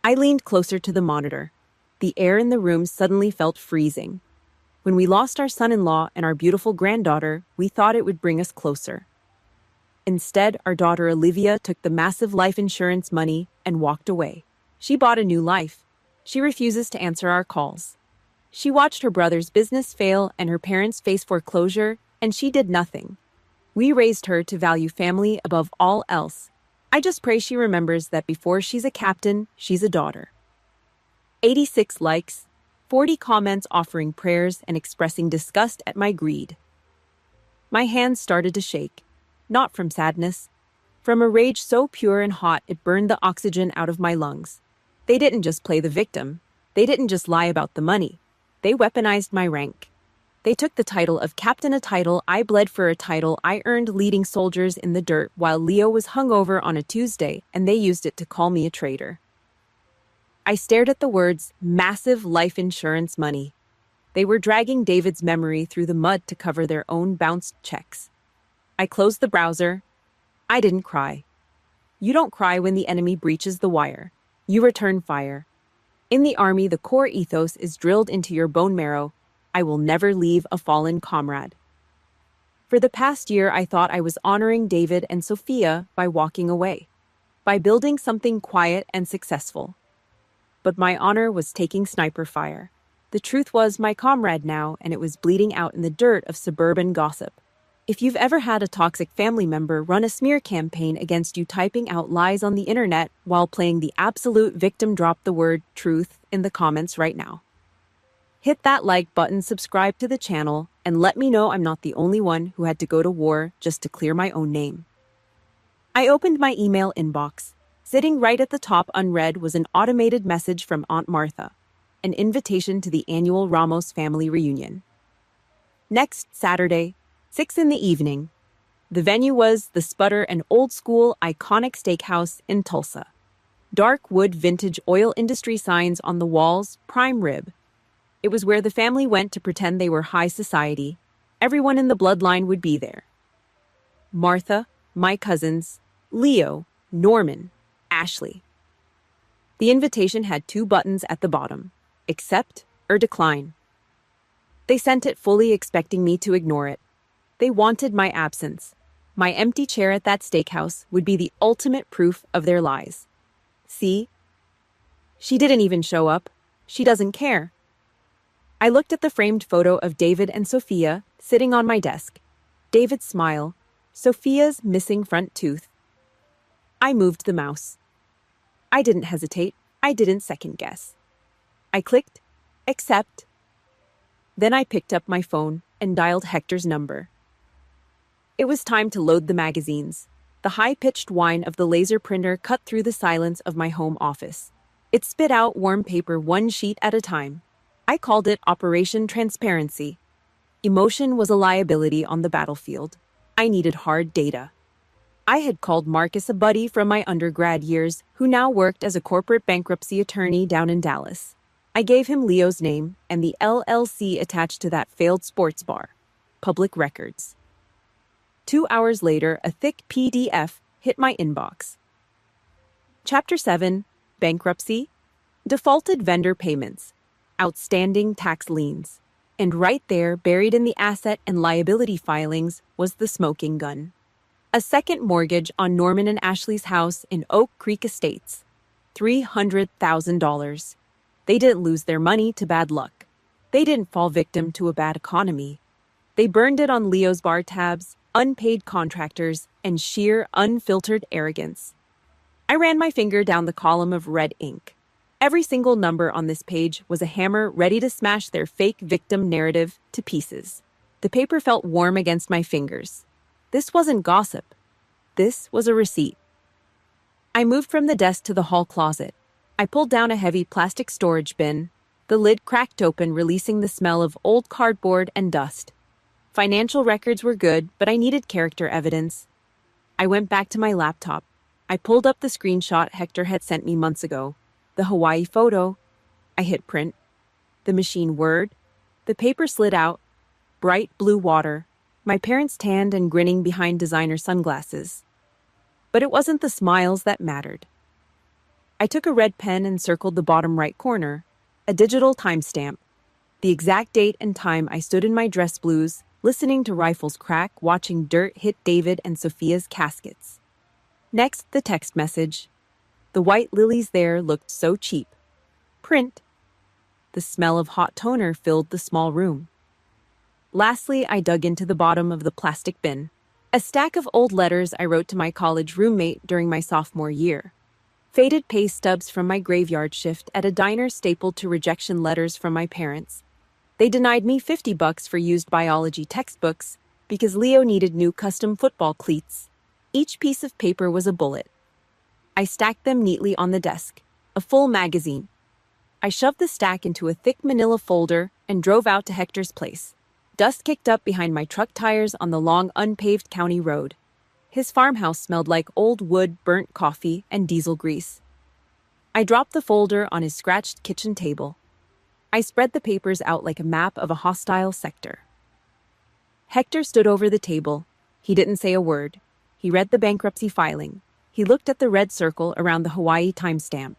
I leaned closer to the monitor. The air in the room suddenly felt freezing. When we lost our son-in-law and our beautiful granddaughter, we thought it would bring us closer. Instead, our daughter Olivia took the massive life insurance money and walked away. She bought a new life. She refuses to answer our calls. She watched her brother's business fail and her parents face foreclosure, and she did nothing. We raised her to value family above all else. I just pray she remembers that before she's a captain, she's a daughter. 86 likes, 40 comments offering prayers and expressing disgust at my greed. My hands started to shake, not from sadness, from a rage so pure and hot it burned the oxygen out of my lungs. They didn't just play the victim. They didn't just lie about the money. They weaponized my rank. They took the title of captain, a title I bled for, a title I earned leading soldiers in the dirt while Leo was hungover on a Tuesday, and they used it to call me a traitor. I stared at the words, massive life insurance money. They were dragging David's memory through the mud to cover their own bounced checks. I closed the browser. I didn't cry. You don't cry when the enemy breaches the wire. You return fire. In the Army, the core ethos is drilled into your bone marrow. I will never leave a fallen comrade. For the past year, I thought I was honoring David and Sophia by walking away, by building something quiet and successful. But my honor was taking sniper fire. The truth was my comrade now, and it was bleeding out in the dirt of suburban gossip. If you've ever had a toxic family member run a smear campaign against you typing out lies on the internet while playing the absolute victim, drop the word truth in the comments right now. Hit that like button, subscribe to the channel, and let me know I'm not the only one who had to go to war just to clear my own name. I opened my email inbox. Sitting right at the top unread was an automated message from Aunt Martha, an invitation to the annual Ramos family reunion. Next Saturday, 6 p.m. The venue was the Sputter, an old-school, iconic steakhouse in Tulsa. Dark wood vintage oil industry signs on the walls, prime rib. It was where the family went to pretend they were high society. Everyone in the bloodline would be there. Martha, my cousins, Leo, Norman, Ashley. The invitation had 2 buttons at the bottom, accept or decline. They sent it fully expecting me to ignore it. They wanted my absence. My empty chair at that steakhouse would be the ultimate proof of their lies. See? She didn't even show up. She doesn't care. I looked at the framed photo of David and Sophia sitting on my desk. David's smile, Sophia's missing front tooth. I moved the mouse. I didn't hesitate. I didn't second guess. I clicked, accept. Then I picked up my phone and dialed Hector's number. It was time to load the magazines. The high-pitched whine of the laser printer cut through the silence of my home office. It spit out warm paper 1 sheet at a time. I called it Operation Transparency. Emotion was a liability on the battlefield. I needed hard data. I had called Marcus, a buddy from my undergrad years, who now worked as a corporate bankruptcy attorney down in Dallas. I gave him Leo's name and the LLC attached to that failed sports bar. Public records. 2 hours later, a thick PDF hit my inbox. Chapter 7, Bankruptcy, Defaulted Vendor Payments, Outstanding Tax Liens. And right there, buried in the asset and liability filings, was the smoking gun. A second mortgage on Norman and Ashley's house in Oak Creek Estates. $300,000. They didn't lose their money to bad luck. They didn't fall victim to a bad economy. They burned it on Leo's bar tabs, unpaid contractors, and sheer, unfiltered arrogance. I ran my finger down the column of red ink. Every single number on this page was a hammer ready to smash their fake victim narrative to pieces. The paper felt warm against my fingers. This wasn't gossip. This was a receipt. I moved from the desk to the hall closet. I pulled down a heavy plastic storage bin. The lid cracked open, releasing the smell of old cardboard and dust. Financial records were good, but I needed character evidence. I went back to my laptop. I pulled up the screenshot Hector had sent me months ago. The Hawaii photo. I hit print. The machine whirred. The paper slid out. Bright blue water. My parents tanned and grinning behind designer sunglasses. But it wasn't the smiles that mattered. I took a red pen and circled the bottom right corner. A digital timestamp. The exact date and time I stood in my dress blues, listening to rifles crack, watching dirt hit David and Sophia's caskets. Next, the text message. The white lilies there looked so cheap. Print. The smell of hot toner filled the small room. Lastly, I dug into the bottom of the plastic bin. A stack of old letters I wrote to my college roommate during my sophomore year. Faded pay stubs from my graveyard shift at a diner stapled to rejection letters from my parents. They denied me $50 for used biology textbooks because Leo needed new custom football cleats. Each piece of paper was a bullet. I stacked them neatly on the desk, a full magazine. I shoved the stack into a thick manila folder and drove out to Hector's place. Dust kicked up behind my truck tires on the long, unpaved county road. His farmhouse smelled like old wood, burnt coffee, and diesel grease. I dropped the folder on his scratched kitchen table. I spread the papers out like a map of a hostile sector. Hector stood over the table. He didn't say a word. He read the bankruptcy filing. He looked at the red circle around the Hawaii timestamp.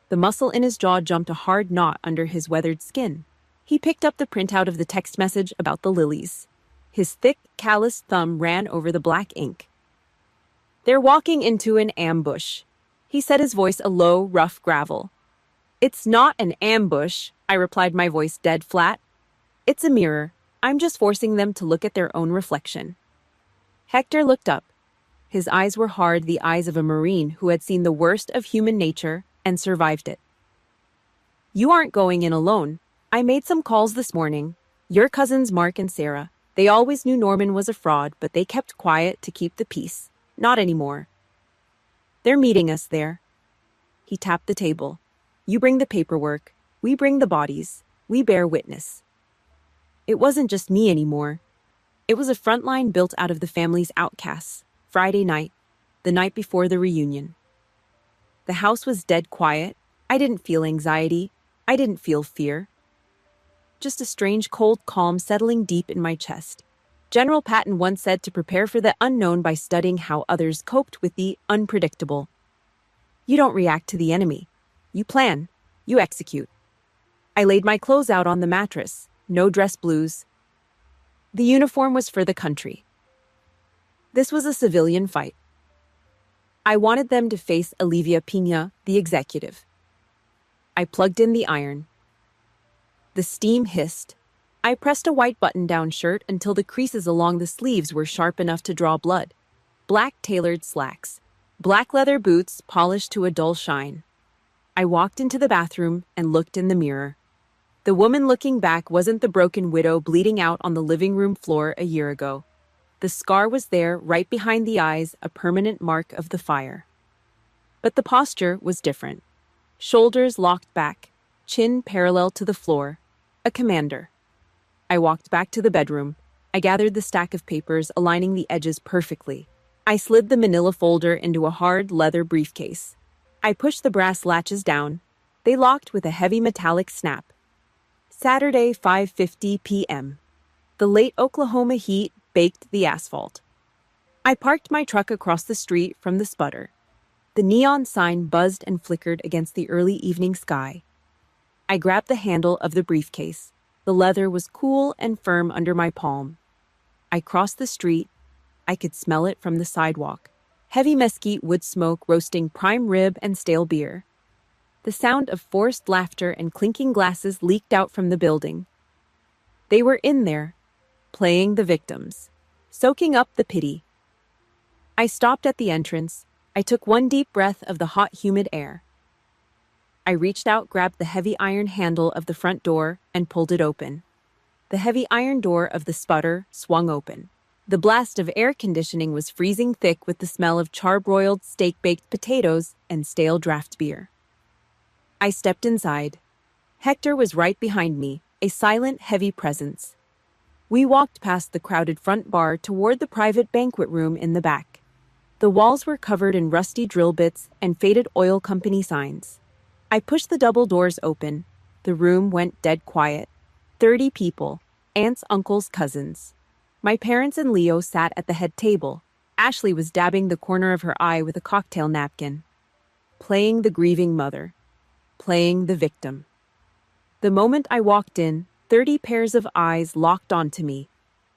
The muscle in his jaw jumped a hard knot under his weathered skin. He picked up the printout of the text message about the lilies. His thick, calloused thumb ran over the black ink. "They're walking into an ambush," he said, his voice a low, rough gravel. "It's not an ambush," I replied, my voice dead flat. "It's a mirror. I'm just forcing them to look at their own reflection." Hector looked up. His eyes were hard, the eyes of a Marine who had seen the worst of human nature and survived it. "You aren't going in alone. I made some calls this morning. Your cousins Mark and Sarah. They always knew Norman was a fraud, but they kept quiet to keep the peace. Not anymore. They're meeting us there." He tapped the table. "You bring the paperwork. We bring the bodies. We bear witness." It wasn't just me anymore. It was a front line built out of the family's outcasts. Friday night, the night before the reunion. The house was dead quiet. I didn't feel anxiety. I didn't feel fear. Just a strange cold calm settling deep in my chest. General Patton once said to prepare for the unknown by studying how others coped with the unpredictable. You don't react to the enemy. You plan. You execute. I laid my clothes out on the mattress. No dress blues. The uniform was for the country. This was a civilian fight. I wanted them to face Olivia Pina, the executive. I plugged in the iron. The steam hissed. I pressed a white button-down shirt until the creases along the sleeves were sharp enough to draw blood. Black tailored slacks. Black leather boots polished to a dull shine. I walked into the bathroom and looked in the mirror. The woman looking back wasn't the broken widow bleeding out on the living room floor a year ago. The scar was there, right behind the eyes, a permanent mark of the fire. But the posture was different. Shoulders locked back, chin parallel to the floor. A commander. I walked back to the bedroom. I gathered the stack of papers, aligning the edges perfectly. I slid the manila folder into a hard leather briefcase. I pushed the brass latches down. They locked with a heavy metallic snap. Saturday, 5:50 p.m. The late Oklahoma heat baked the asphalt. I parked my truck across the street from the sputter. The neon sign buzzed and flickered against the early evening sky. I grabbed the handle of the briefcase. The leather was cool and firm under my palm. I crossed the street. I could smell it from the sidewalk. Heavy mesquite wood smoke roasting prime rib and stale beer. The sound of forced laughter and clinking glasses leaked out from the building. They were in there, playing the victims, soaking up the pity. I stopped at the entrance. I took one deep breath of the hot, humid air. I reached out, grabbed the heavy iron handle of the front door, and pulled it open. The heavy iron door of the sputter swung open. The blast of air conditioning was freezing thick with the smell of charbroiled steak-baked potatoes and stale draft beer. I stepped inside. Hector was right behind me, a silent, heavy presence. We walked past the crowded front bar toward the private banquet room in the back. The walls were covered in rusty drill bits and faded oil company signs. I pushed the double doors open. The room went dead quiet. 30 people, aunts, uncles, cousins. My parents and Leo sat at the head table. Ashley was dabbing the corner of her eye with a cocktail napkin. Playing the grieving mother. Playing the victim. The moment I walked in, 30 pairs of eyes locked onto me.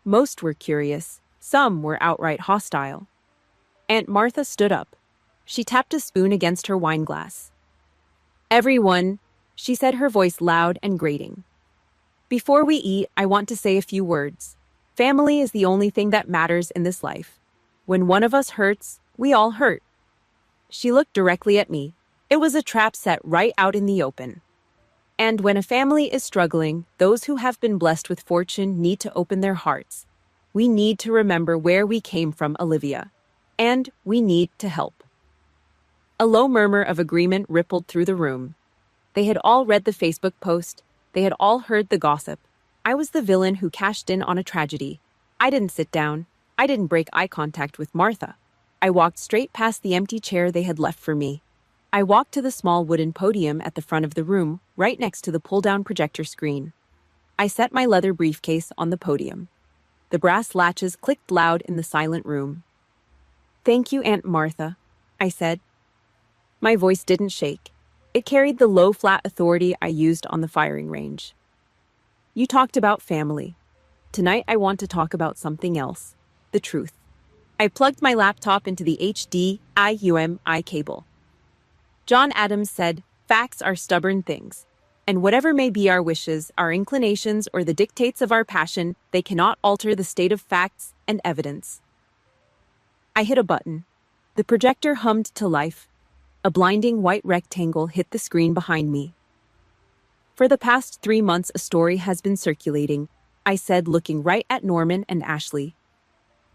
Most were curious. Some were outright hostile. Aunt Martha stood up. She tapped a spoon against her wine glass. "Everyone," she said, her voice loud and grating. "Before we eat, I want to say a few words. Family is the only thing that matters in this life. When one of us hurts, we all hurt." She looked directly at me. It was a trap set right out in the open. And when a family is struggling, those who have been blessed with fortune need to open their hearts. We need to remember where we came from, Olivia. And we need to help. A low murmur of agreement rippled through the room. They had all read the Facebook post. They had all heard the gossip. I was the villain who cashed in on a tragedy. I didn't sit down. I didn't break eye contact with Martha. I walked straight past the empty chair they had left for me. I walked to the small wooden podium at the front of the room, right next to the pull-down projector screen. I set my leather briefcase on the podium. The brass latches clicked loud in the silent room. "Thank you, Aunt Martha," I said. My voice didn't shake. It carried the low, flat authority I used on the firing range. "You talked about family. Tonight I want to talk about something else. The truth." I plugged my laptop into the HDMI cable. John Adams said, "Facts are stubborn things. And whatever may be our wishes, our inclinations, or the dictates of our passion, they cannot alter the state of facts and evidence." I hit a button. The projector hummed to life. A blinding white rectangle hit the screen behind me. "For the past 3 months, a story has been circulating," I said, looking right at Norman and Ashley.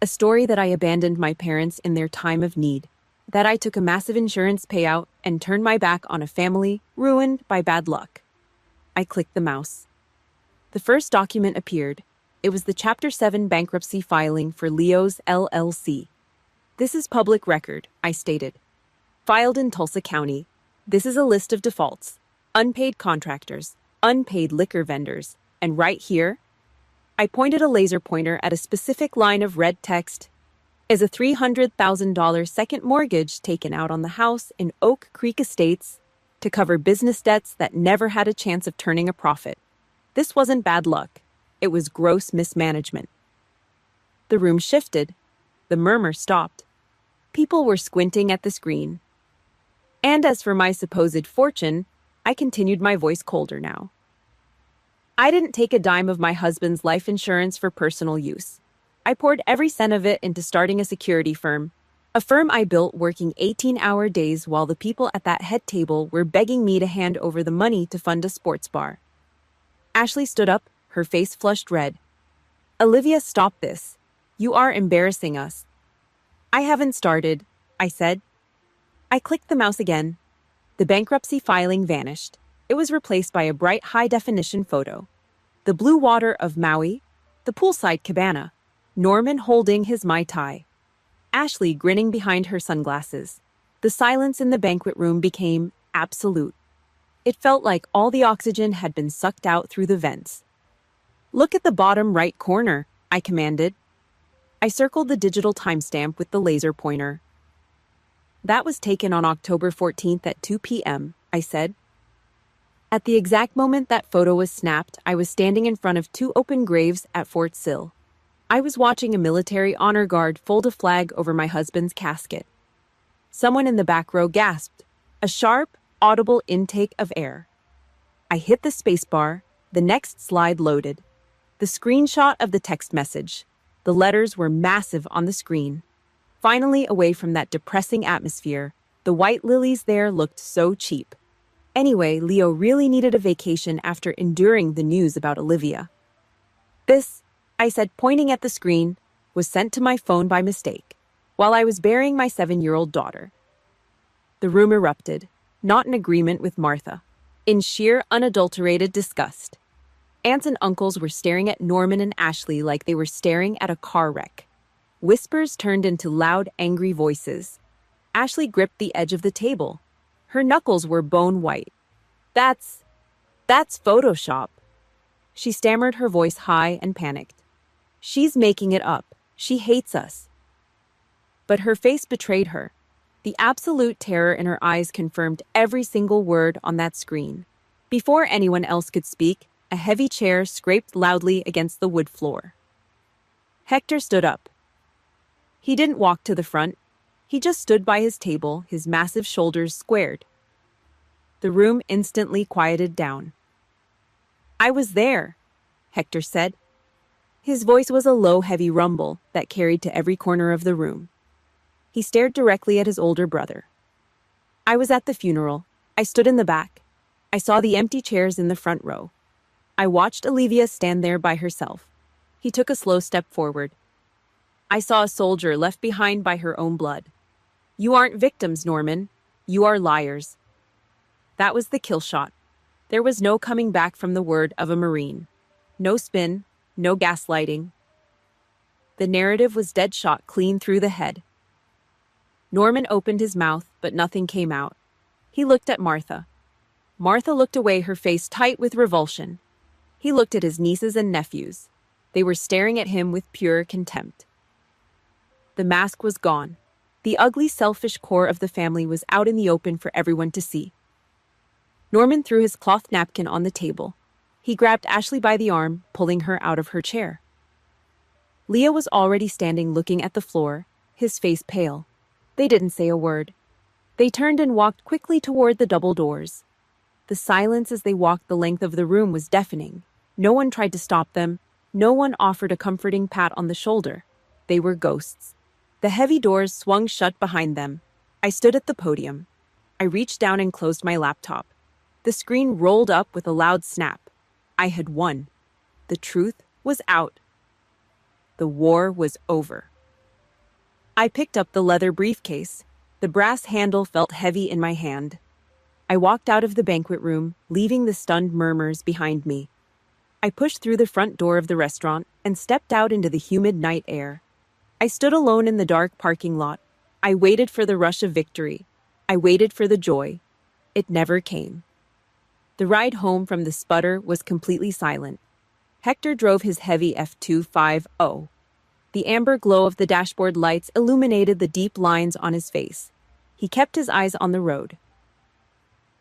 "A story that I abandoned my parents in their time of need, that I took a massive insurance payout and turned my back on a family ruined by bad luck." I clicked the mouse. The first document appeared. It was the Chapter 7 bankruptcy filing for Leo's LLC. "This is public record," I stated. "Filed in Tulsa County. This is a list of defaults. Unpaid contractors, unpaid liquor vendors, and right here," I pointed a laser pointer at a specific line of red text, "is a $300,000 second mortgage taken out on the house in Oak Creek Estates to cover business debts that never had a chance of turning a profit. This wasn't bad luck. It was gross mismanagement." The room shifted. The murmur stopped. People were squinting at the screen. And as for my supposed fortune, I continued, my voice colder now. "I didn't take a dime of my husband's life insurance for personal use. I poured every cent of it into starting a security firm, a firm I built working 18-hour days while the people at that head table were begging me to hand over the money to fund a sports bar." Ashley stood up, her face flushed red. "Olivia, stop this. You are embarrassing us." "I haven't started," I said. I clicked the mouse again. The bankruptcy filing vanished. It was replaced by a bright, high-definition photo. The blue water of Maui, the poolside cabana, Norman holding his Mai Tai, Ashley grinning behind her sunglasses. The silence in the banquet room became absolute. It felt like all the oxygen had been sucked out through the vents. "Look at the bottom right corner," I commanded. I circled the digital timestamp with the laser pointer. "That was taken on October 14th at 2 p.m., I said. At the exact moment that photo was snapped, I was standing in front of two open graves at Fort Sill. I was watching a military honor guard fold a flag over my husband's casket. Someone in the back row gasped, a sharp, audible intake of air. I hit the spacebar, the next slide loaded. The screenshot of the text message. The letters were massive on the screen. Finally, away from that depressing atmosphere, the white lilies there looked so cheap. Anyway, Leo really needed a vacation after enduring the news about Olivia. This, I said, pointing at the screen, was sent to my phone by mistake, while I was burying my 7-year-old daughter. The room erupted, not in agreement with Martha, in sheer, unadulterated disgust. Aunts and uncles were staring at Norman and Ashley like they were staring at a car wreck. Whispers turned into loud, angry voices. Ashley gripped the edge of the table. Her knuckles were bone white. That's Photoshop. She stammered, her voice high and panicked. She's making it up. She hates us. But her face betrayed her. The absolute terror in her eyes confirmed every single word on that screen. Before anyone else could speak, a heavy chair scraped loudly against the wood floor. Hector stood up. He didn't walk to the front. He just stood by his table, his massive shoulders squared. The room instantly quieted down. "I was there," Hector said. His voice was a low, heavy rumble that carried to every corner of the room. He stared directly at his older brother. "I was at the funeral. I stood in the back. I saw the empty chairs in the front row. I watched Olivia stand there by herself." He took a slow step forward. "I saw a soldier left behind by her own blood. You aren't victims, Norman. You are liars." That was the kill shot. There was no coming back from the word of a Marine. No spin, no gaslighting. The narrative was dead shot clean through the head. Norman opened his mouth, but nothing came out. He looked at Martha. Martha looked away, her face tight with revulsion. He looked at his nieces and nephews. They were staring at him with pure contempt. The mask was gone. The ugly, selfish core of the family was out in the open for everyone to see. Norman threw his cloth napkin on the table. He grabbed Ashley by the arm, pulling her out of her chair. Leo was already standing looking at the floor, his face pale. They didn't say a word. They turned and walked quickly toward the double doors. The silence as they walked the length of the room was deafening. No one tried to stop them. No one offered a comforting pat on the shoulder. They were ghosts. The heavy doors swung shut behind them. I stood at the podium. I reached down and closed my laptop. The screen rolled up with a loud snap. I had won. The truth was out. The war was over. I picked up the leather briefcase. The brass handle felt heavy in my hand. I walked out of the banquet room, leaving the stunned murmurs behind me. I pushed through the front door of the restaurant and stepped out into the humid night air. I stood alone in the dark parking lot. I waited for the rush of victory. I waited for the joy. It never came. The ride home from the sputter was completely silent. Hector drove his heavy F250. The amber glow of the dashboard lights illuminated the deep lines on his face. He kept his eyes on the road.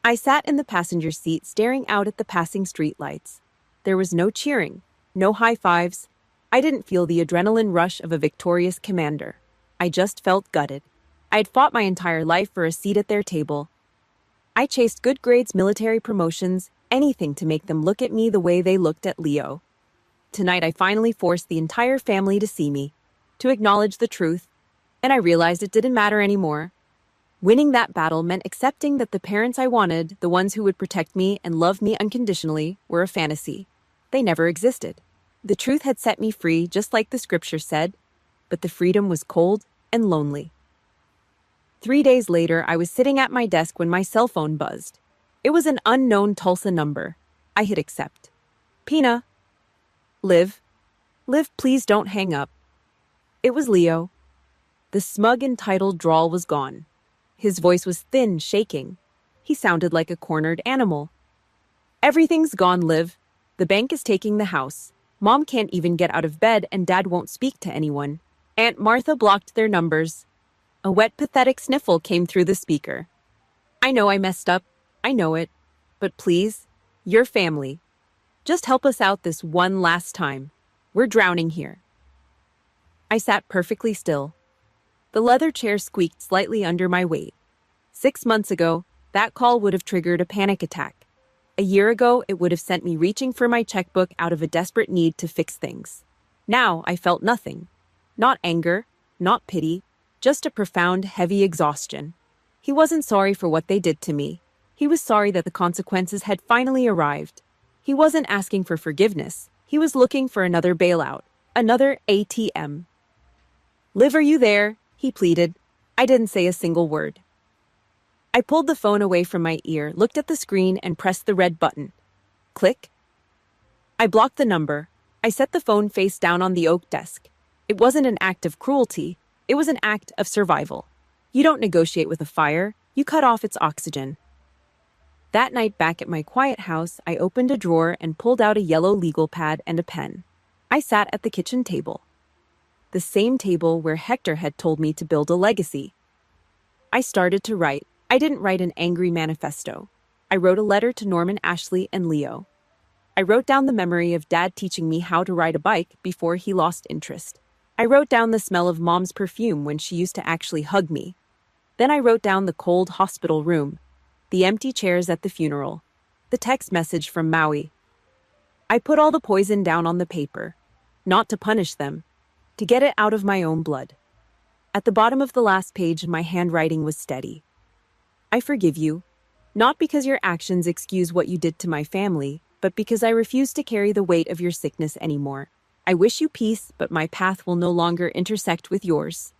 I sat in the passenger seat staring out at the passing streetlights. There was no cheering, no high fives. I didn't feel the adrenaline rush of a victorious commander. I just felt gutted. I had fought my entire life for a seat at their table. I chased good grades, military promotions, anything to make them look at me the way they looked at Leo. Tonight I finally forced the entire family to see me, to acknowledge the truth, and I realized it didn't matter anymore. Winning that battle meant accepting that the parents I wanted, the ones who would protect me and love me unconditionally, were a fantasy. They never existed. The truth had set me free, just like the scripture said, but the freedom was cold and lonely. 3 days later, I was sitting at my desk when my cell phone buzzed. It was an unknown Tulsa number. I hit accept. "Pina." "Liv. Liv, please don't hang up." It was Leo. The smug, entitled drawl was gone. His voice was thin, shaking. He sounded like a cornered animal. "Everything's gone, Liv. The bank is taking the house. Mom can't even get out of bed and Dad won't speak to anyone. Aunt Martha blocked their numbers." A wet, pathetic sniffle came through the speaker. "I know I messed up. I know it. But please, Your family. Just help us out this one last time. We're drowning here. I sat perfectly still. The leather chair squeaked slightly under my weight. 6 months ago, that call would have triggered a panic attack. A year ago, it would have sent me reaching for my checkbook out of a desperate need to fix things. Now, I felt nothing. Not anger, not pity, just a profound, heavy exhaustion. He wasn't sorry for what they did to me. He was sorry that the consequences had finally arrived. He wasn't asking for forgiveness. He was looking for another bailout, another ATM. "Liv, are you there?" he pleaded. I didn't say a single word. I pulled the phone away from my ear, looked at the screen, and pressed the red button. Click. I blocked the number. I set the phone face down on the oak desk. It wasn't an act of cruelty. It was an act of survival. You don't negotiate with a fire. You cut off its oxygen. That night back at my quiet house, I opened a drawer and pulled out a yellow legal pad and a pen. I sat at the kitchen table. The same table where Hector had told me to build a legacy. I started to write. I didn't write an angry manifesto. I wrote a letter to Norman, Ashley, and Leo. I wrote down the memory of Dad teaching me how to ride a bike before he lost interest. I wrote down the smell of Mom's perfume when she used to actually hug me. Then I wrote down the cold hospital room, the empty chairs at the funeral, the text message from Maui. I put all the poison down on the paper, not to punish them, to get it out of my own blood. At the bottom of the last page, my handwriting was steady. I forgive you, not because your actions excuse what you did to my family, but because I refuse to carry the weight of your sickness anymore. I wish you peace, but my path will no longer intersect with yours.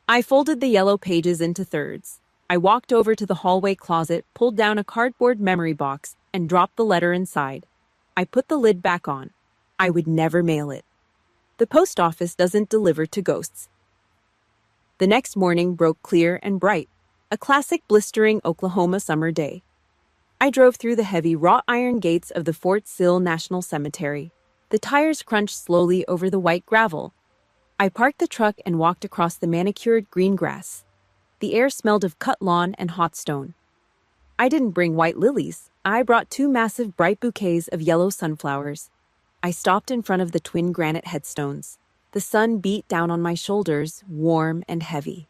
I folded the yellow pages into thirds. I walked over to the hallway closet, pulled down a cardboard memory box, and dropped the letter inside. I put the lid back on. I would never mail it. The post office doesn't deliver to ghosts. The next morning broke clear and bright, a classic blistering Oklahoma summer day. I drove through the heavy wrought iron gates of the Fort Sill National Cemetery. The tires crunched slowly over the white gravel. I parked the truck and walked across the manicured green grass. The air smelled of cut lawn and hot stone. I didn't bring white lilies. I brought 2 massive bright bouquets of yellow sunflowers. I stopped in front of the twin granite headstones. The sun beat down on my shoulders, warm and heavy.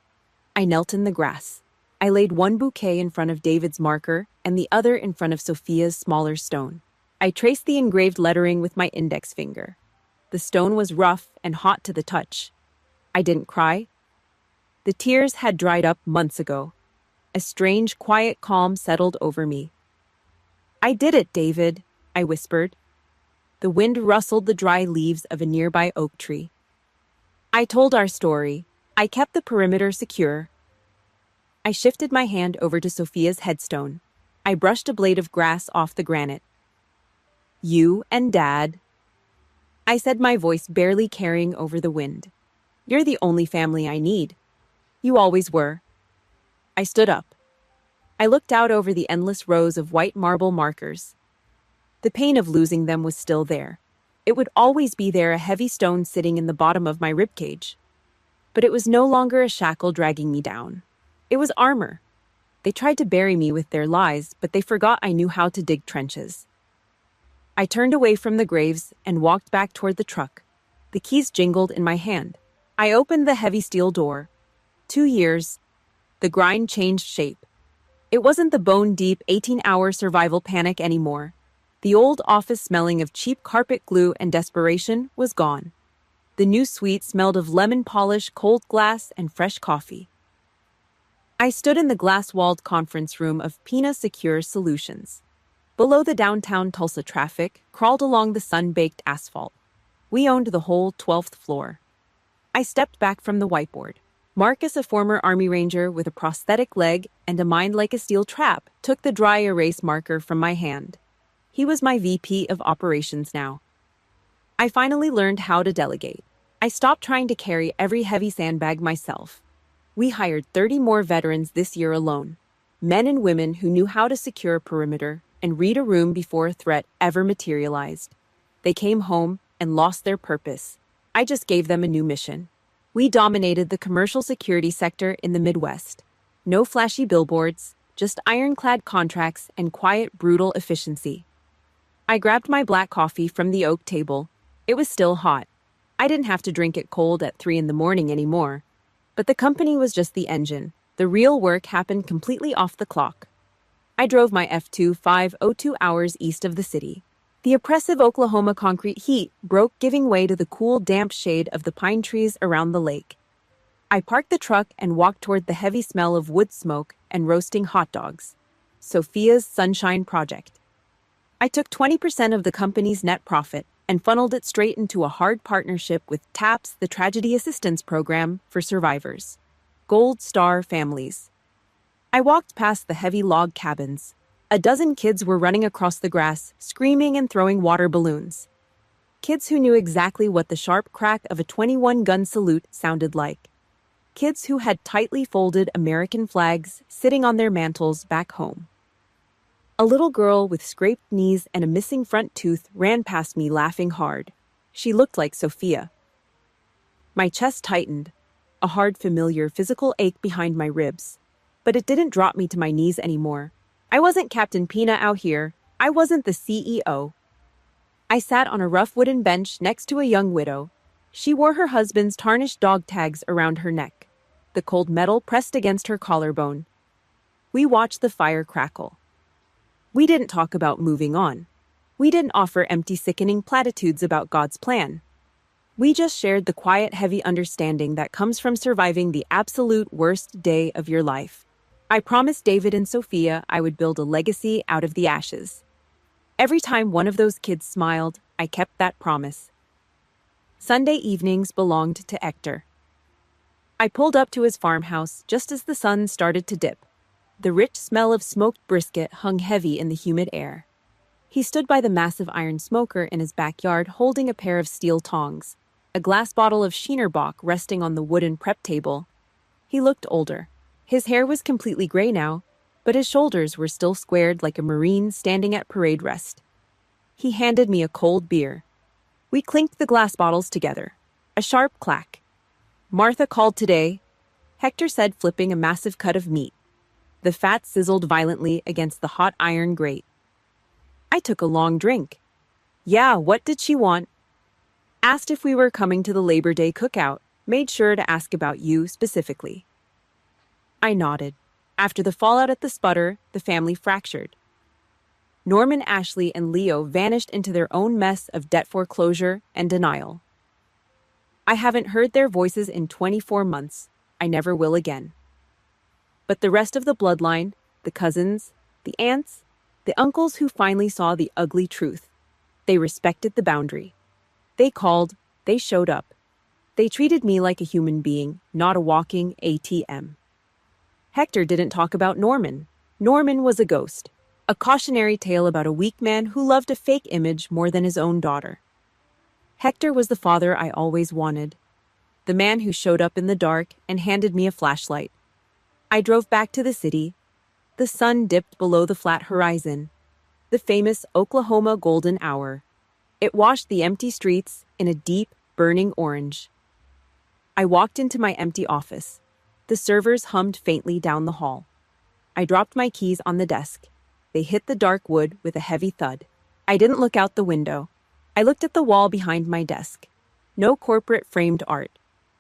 I knelt in the grass. I laid one bouquet in front of David's marker and the other in front of Sophia's smaller stone. I traced the engraved lettering with my index finger. The stone was rough and hot to the touch. I didn't cry. The tears had dried up months ago. A strange, quiet calm settled over me. "I did it, David," I whispered. The wind rustled the dry leaves of a nearby oak tree. I told our story. I kept the perimeter secure. I shifted my hand over to Sophia's headstone. I brushed a blade of grass off the granite. "You and Dad," I said, my voice barely carrying over the wind. "You're the only family I need. You always were." I stood up. I looked out over the endless rows of white marble markers. The pain of losing them was still there. It would always be there, a heavy stone sitting in the bottom of my ribcage. But it was no longer a shackle dragging me down. It was armor. They tried to bury me with their lies, but they forgot I knew how to dig trenches. I turned away from the graves and walked back toward the truck. The keys jingled in my hand. I opened the heavy steel door. 2 years. The grind changed shape. It wasn't the bone-deep 18-hour survival panic anymore. The old office smelling of cheap carpet glue and desperation was gone. The new suite smelled of lemon polish, cold glass, and fresh coffee. I stood in the glass-walled conference room of Pina Secure Solutions. Below the downtown Tulsa traffic crawled along the sun-baked asphalt. We owned the whole 12th floor. I stepped back from the whiteboard. Marcus, a former Army Ranger with a prosthetic leg and a mind like a steel trap, took the dry erase marker from my hand. He was my VP of operations now. I finally learned how to delegate. I stopped trying to carry every heavy sandbag myself. We hired 30 more veterans this year alone. Men and women who knew how to secure a perimeter and read a room before a threat ever materialized. They came home and lost their purpose. I just gave them a new mission. We dominated the commercial security sector in the Midwest. No flashy billboards, just ironclad contracts and quiet, brutal efficiency. I grabbed my black coffee from the oak table. It was still hot. I didn't have to drink it cold at 3 in the morning anymore. But the company was just the engine. The real work happened completely off the clock. I drove my F-2502 hours east of the city. The oppressive Oklahoma concrete heat broke, giving way to the cool, damp shade of the pine trees around the lake. I parked the truck and walked toward the heavy smell of wood smoke and roasting hot dogs. Sophia's Sunshine Project. I took 20% of the company's net profit and funneled it straight into a hard partnership with TAPS, the Tragedy Assistance Program for Survivors. Gold Star Families. I walked past the heavy log cabins. A dozen kids were running across the grass, screaming and throwing water balloons. Kids who knew exactly what the sharp crack of a 21-gun salute sounded like. Kids who had tightly folded American flags sitting on their mantles back home. A little girl with scraped knees and a missing front tooth ran past me laughing hard. She looked like Sophia. My chest tightened, a hard, familiar physical ache behind my ribs. But it didn't drop me to my knees anymore. I wasn't Captain Pina out here. I wasn't the CEO. I sat on a rough wooden bench next to a young widow. She wore her husband's tarnished dog tags around her neck, the cold metal pressed against her collarbone. We watched the fire crackle. We didn't talk about moving on. We didn't offer empty, sickening platitudes about God's plan. We just shared the quiet, heavy understanding that comes from surviving the absolute worst day of your life. I promised David and Sophia I would build a legacy out of the ashes. Every time one of those kids smiled, I kept that promise. Sunday evenings belonged to Hector. I pulled up to his farmhouse just as the sun started to dip. The rich smell of smoked brisket hung heavy in the humid air. He stood by the massive iron smoker in his backyard holding a pair of steel tongs, a glass bottle of Schienerbach resting on the wooden prep table. He looked older. His hair was completely gray now, but his shoulders were still squared like a Marine standing at parade rest. He handed me a cold beer. We clinked the glass bottles together. A sharp clack. "Martha called today," Hector said, flipping a massive cut of meat. The fat sizzled violently against the hot iron grate. I took a long drink. "Yeah, what did she want?" "Asked if we were coming to the Labor Day cookout. Made sure to ask about you specifically." I nodded. After the fallout at the Sputter, the family fractured. Norman, Ashley, and Leo vanished into their own mess of debt foreclosure and denial. I haven't heard their voices in 24 months. I never will again. But the rest of the bloodline, the cousins, the aunts, the uncles who finally saw the ugly truth, they respected the boundary. They called, they showed up. They treated me like a human being, not a walking ATM. Hector didn't talk about Norman. Norman was a ghost, a cautionary tale about a weak man who loved a fake image more than his own daughter. Hector was the father I always wanted, the man who showed up in the dark and handed me a flashlight. I drove back to the city. The sun dipped below the flat horizon, the famous Oklahoma golden hour. It washed the empty streets in a deep, burning orange. I walked into my empty office. The servers hummed faintly down the hall. I dropped my keys on the desk. They hit the dark wood with a heavy thud. I didn't look out the window. I looked at the wall behind my desk. No corporate framed art.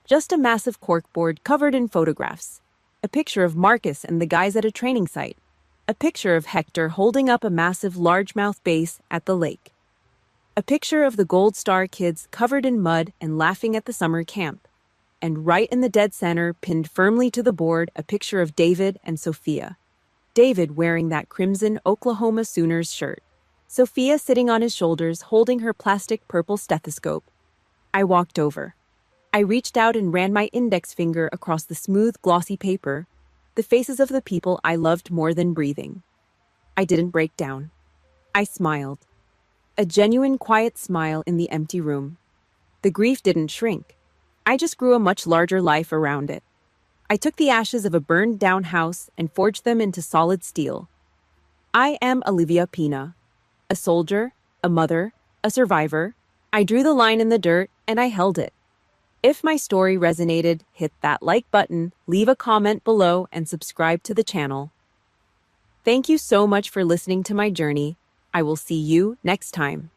Just a massive corkboard covered in photographs. A picture of Marcus and the guys at a training site. A picture of Hector holding up a massive largemouth bass at the lake. A picture of the Gold Star kids covered in mud and laughing at the summer camp. And right in the dead center, pinned firmly to the board, a picture of David and Sophia. David wearing that crimson Oklahoma Sooners shirt. Sophia sitting on his shoulders, holding her plastic purple stethoscope. I walked over. I reached out and ran my index finger across the smooth, glossy paper, the faces of the people I loved more than breathing. I didn't break down. I smiled. A genuine, quiet smile in the empty room. The grief didn't shrink. I just grew a much larger life around it. I took the ashes of a burned-down house and forged them into solid steel. I am Olivia Pina, a soldier, a mother, a survivor. I drew the line in the dirt, and I held it. If my story resonated, hit that like button, leave a comment below, and subscribe to the channel. Thank you so much for listening to my journey. I will see you next time.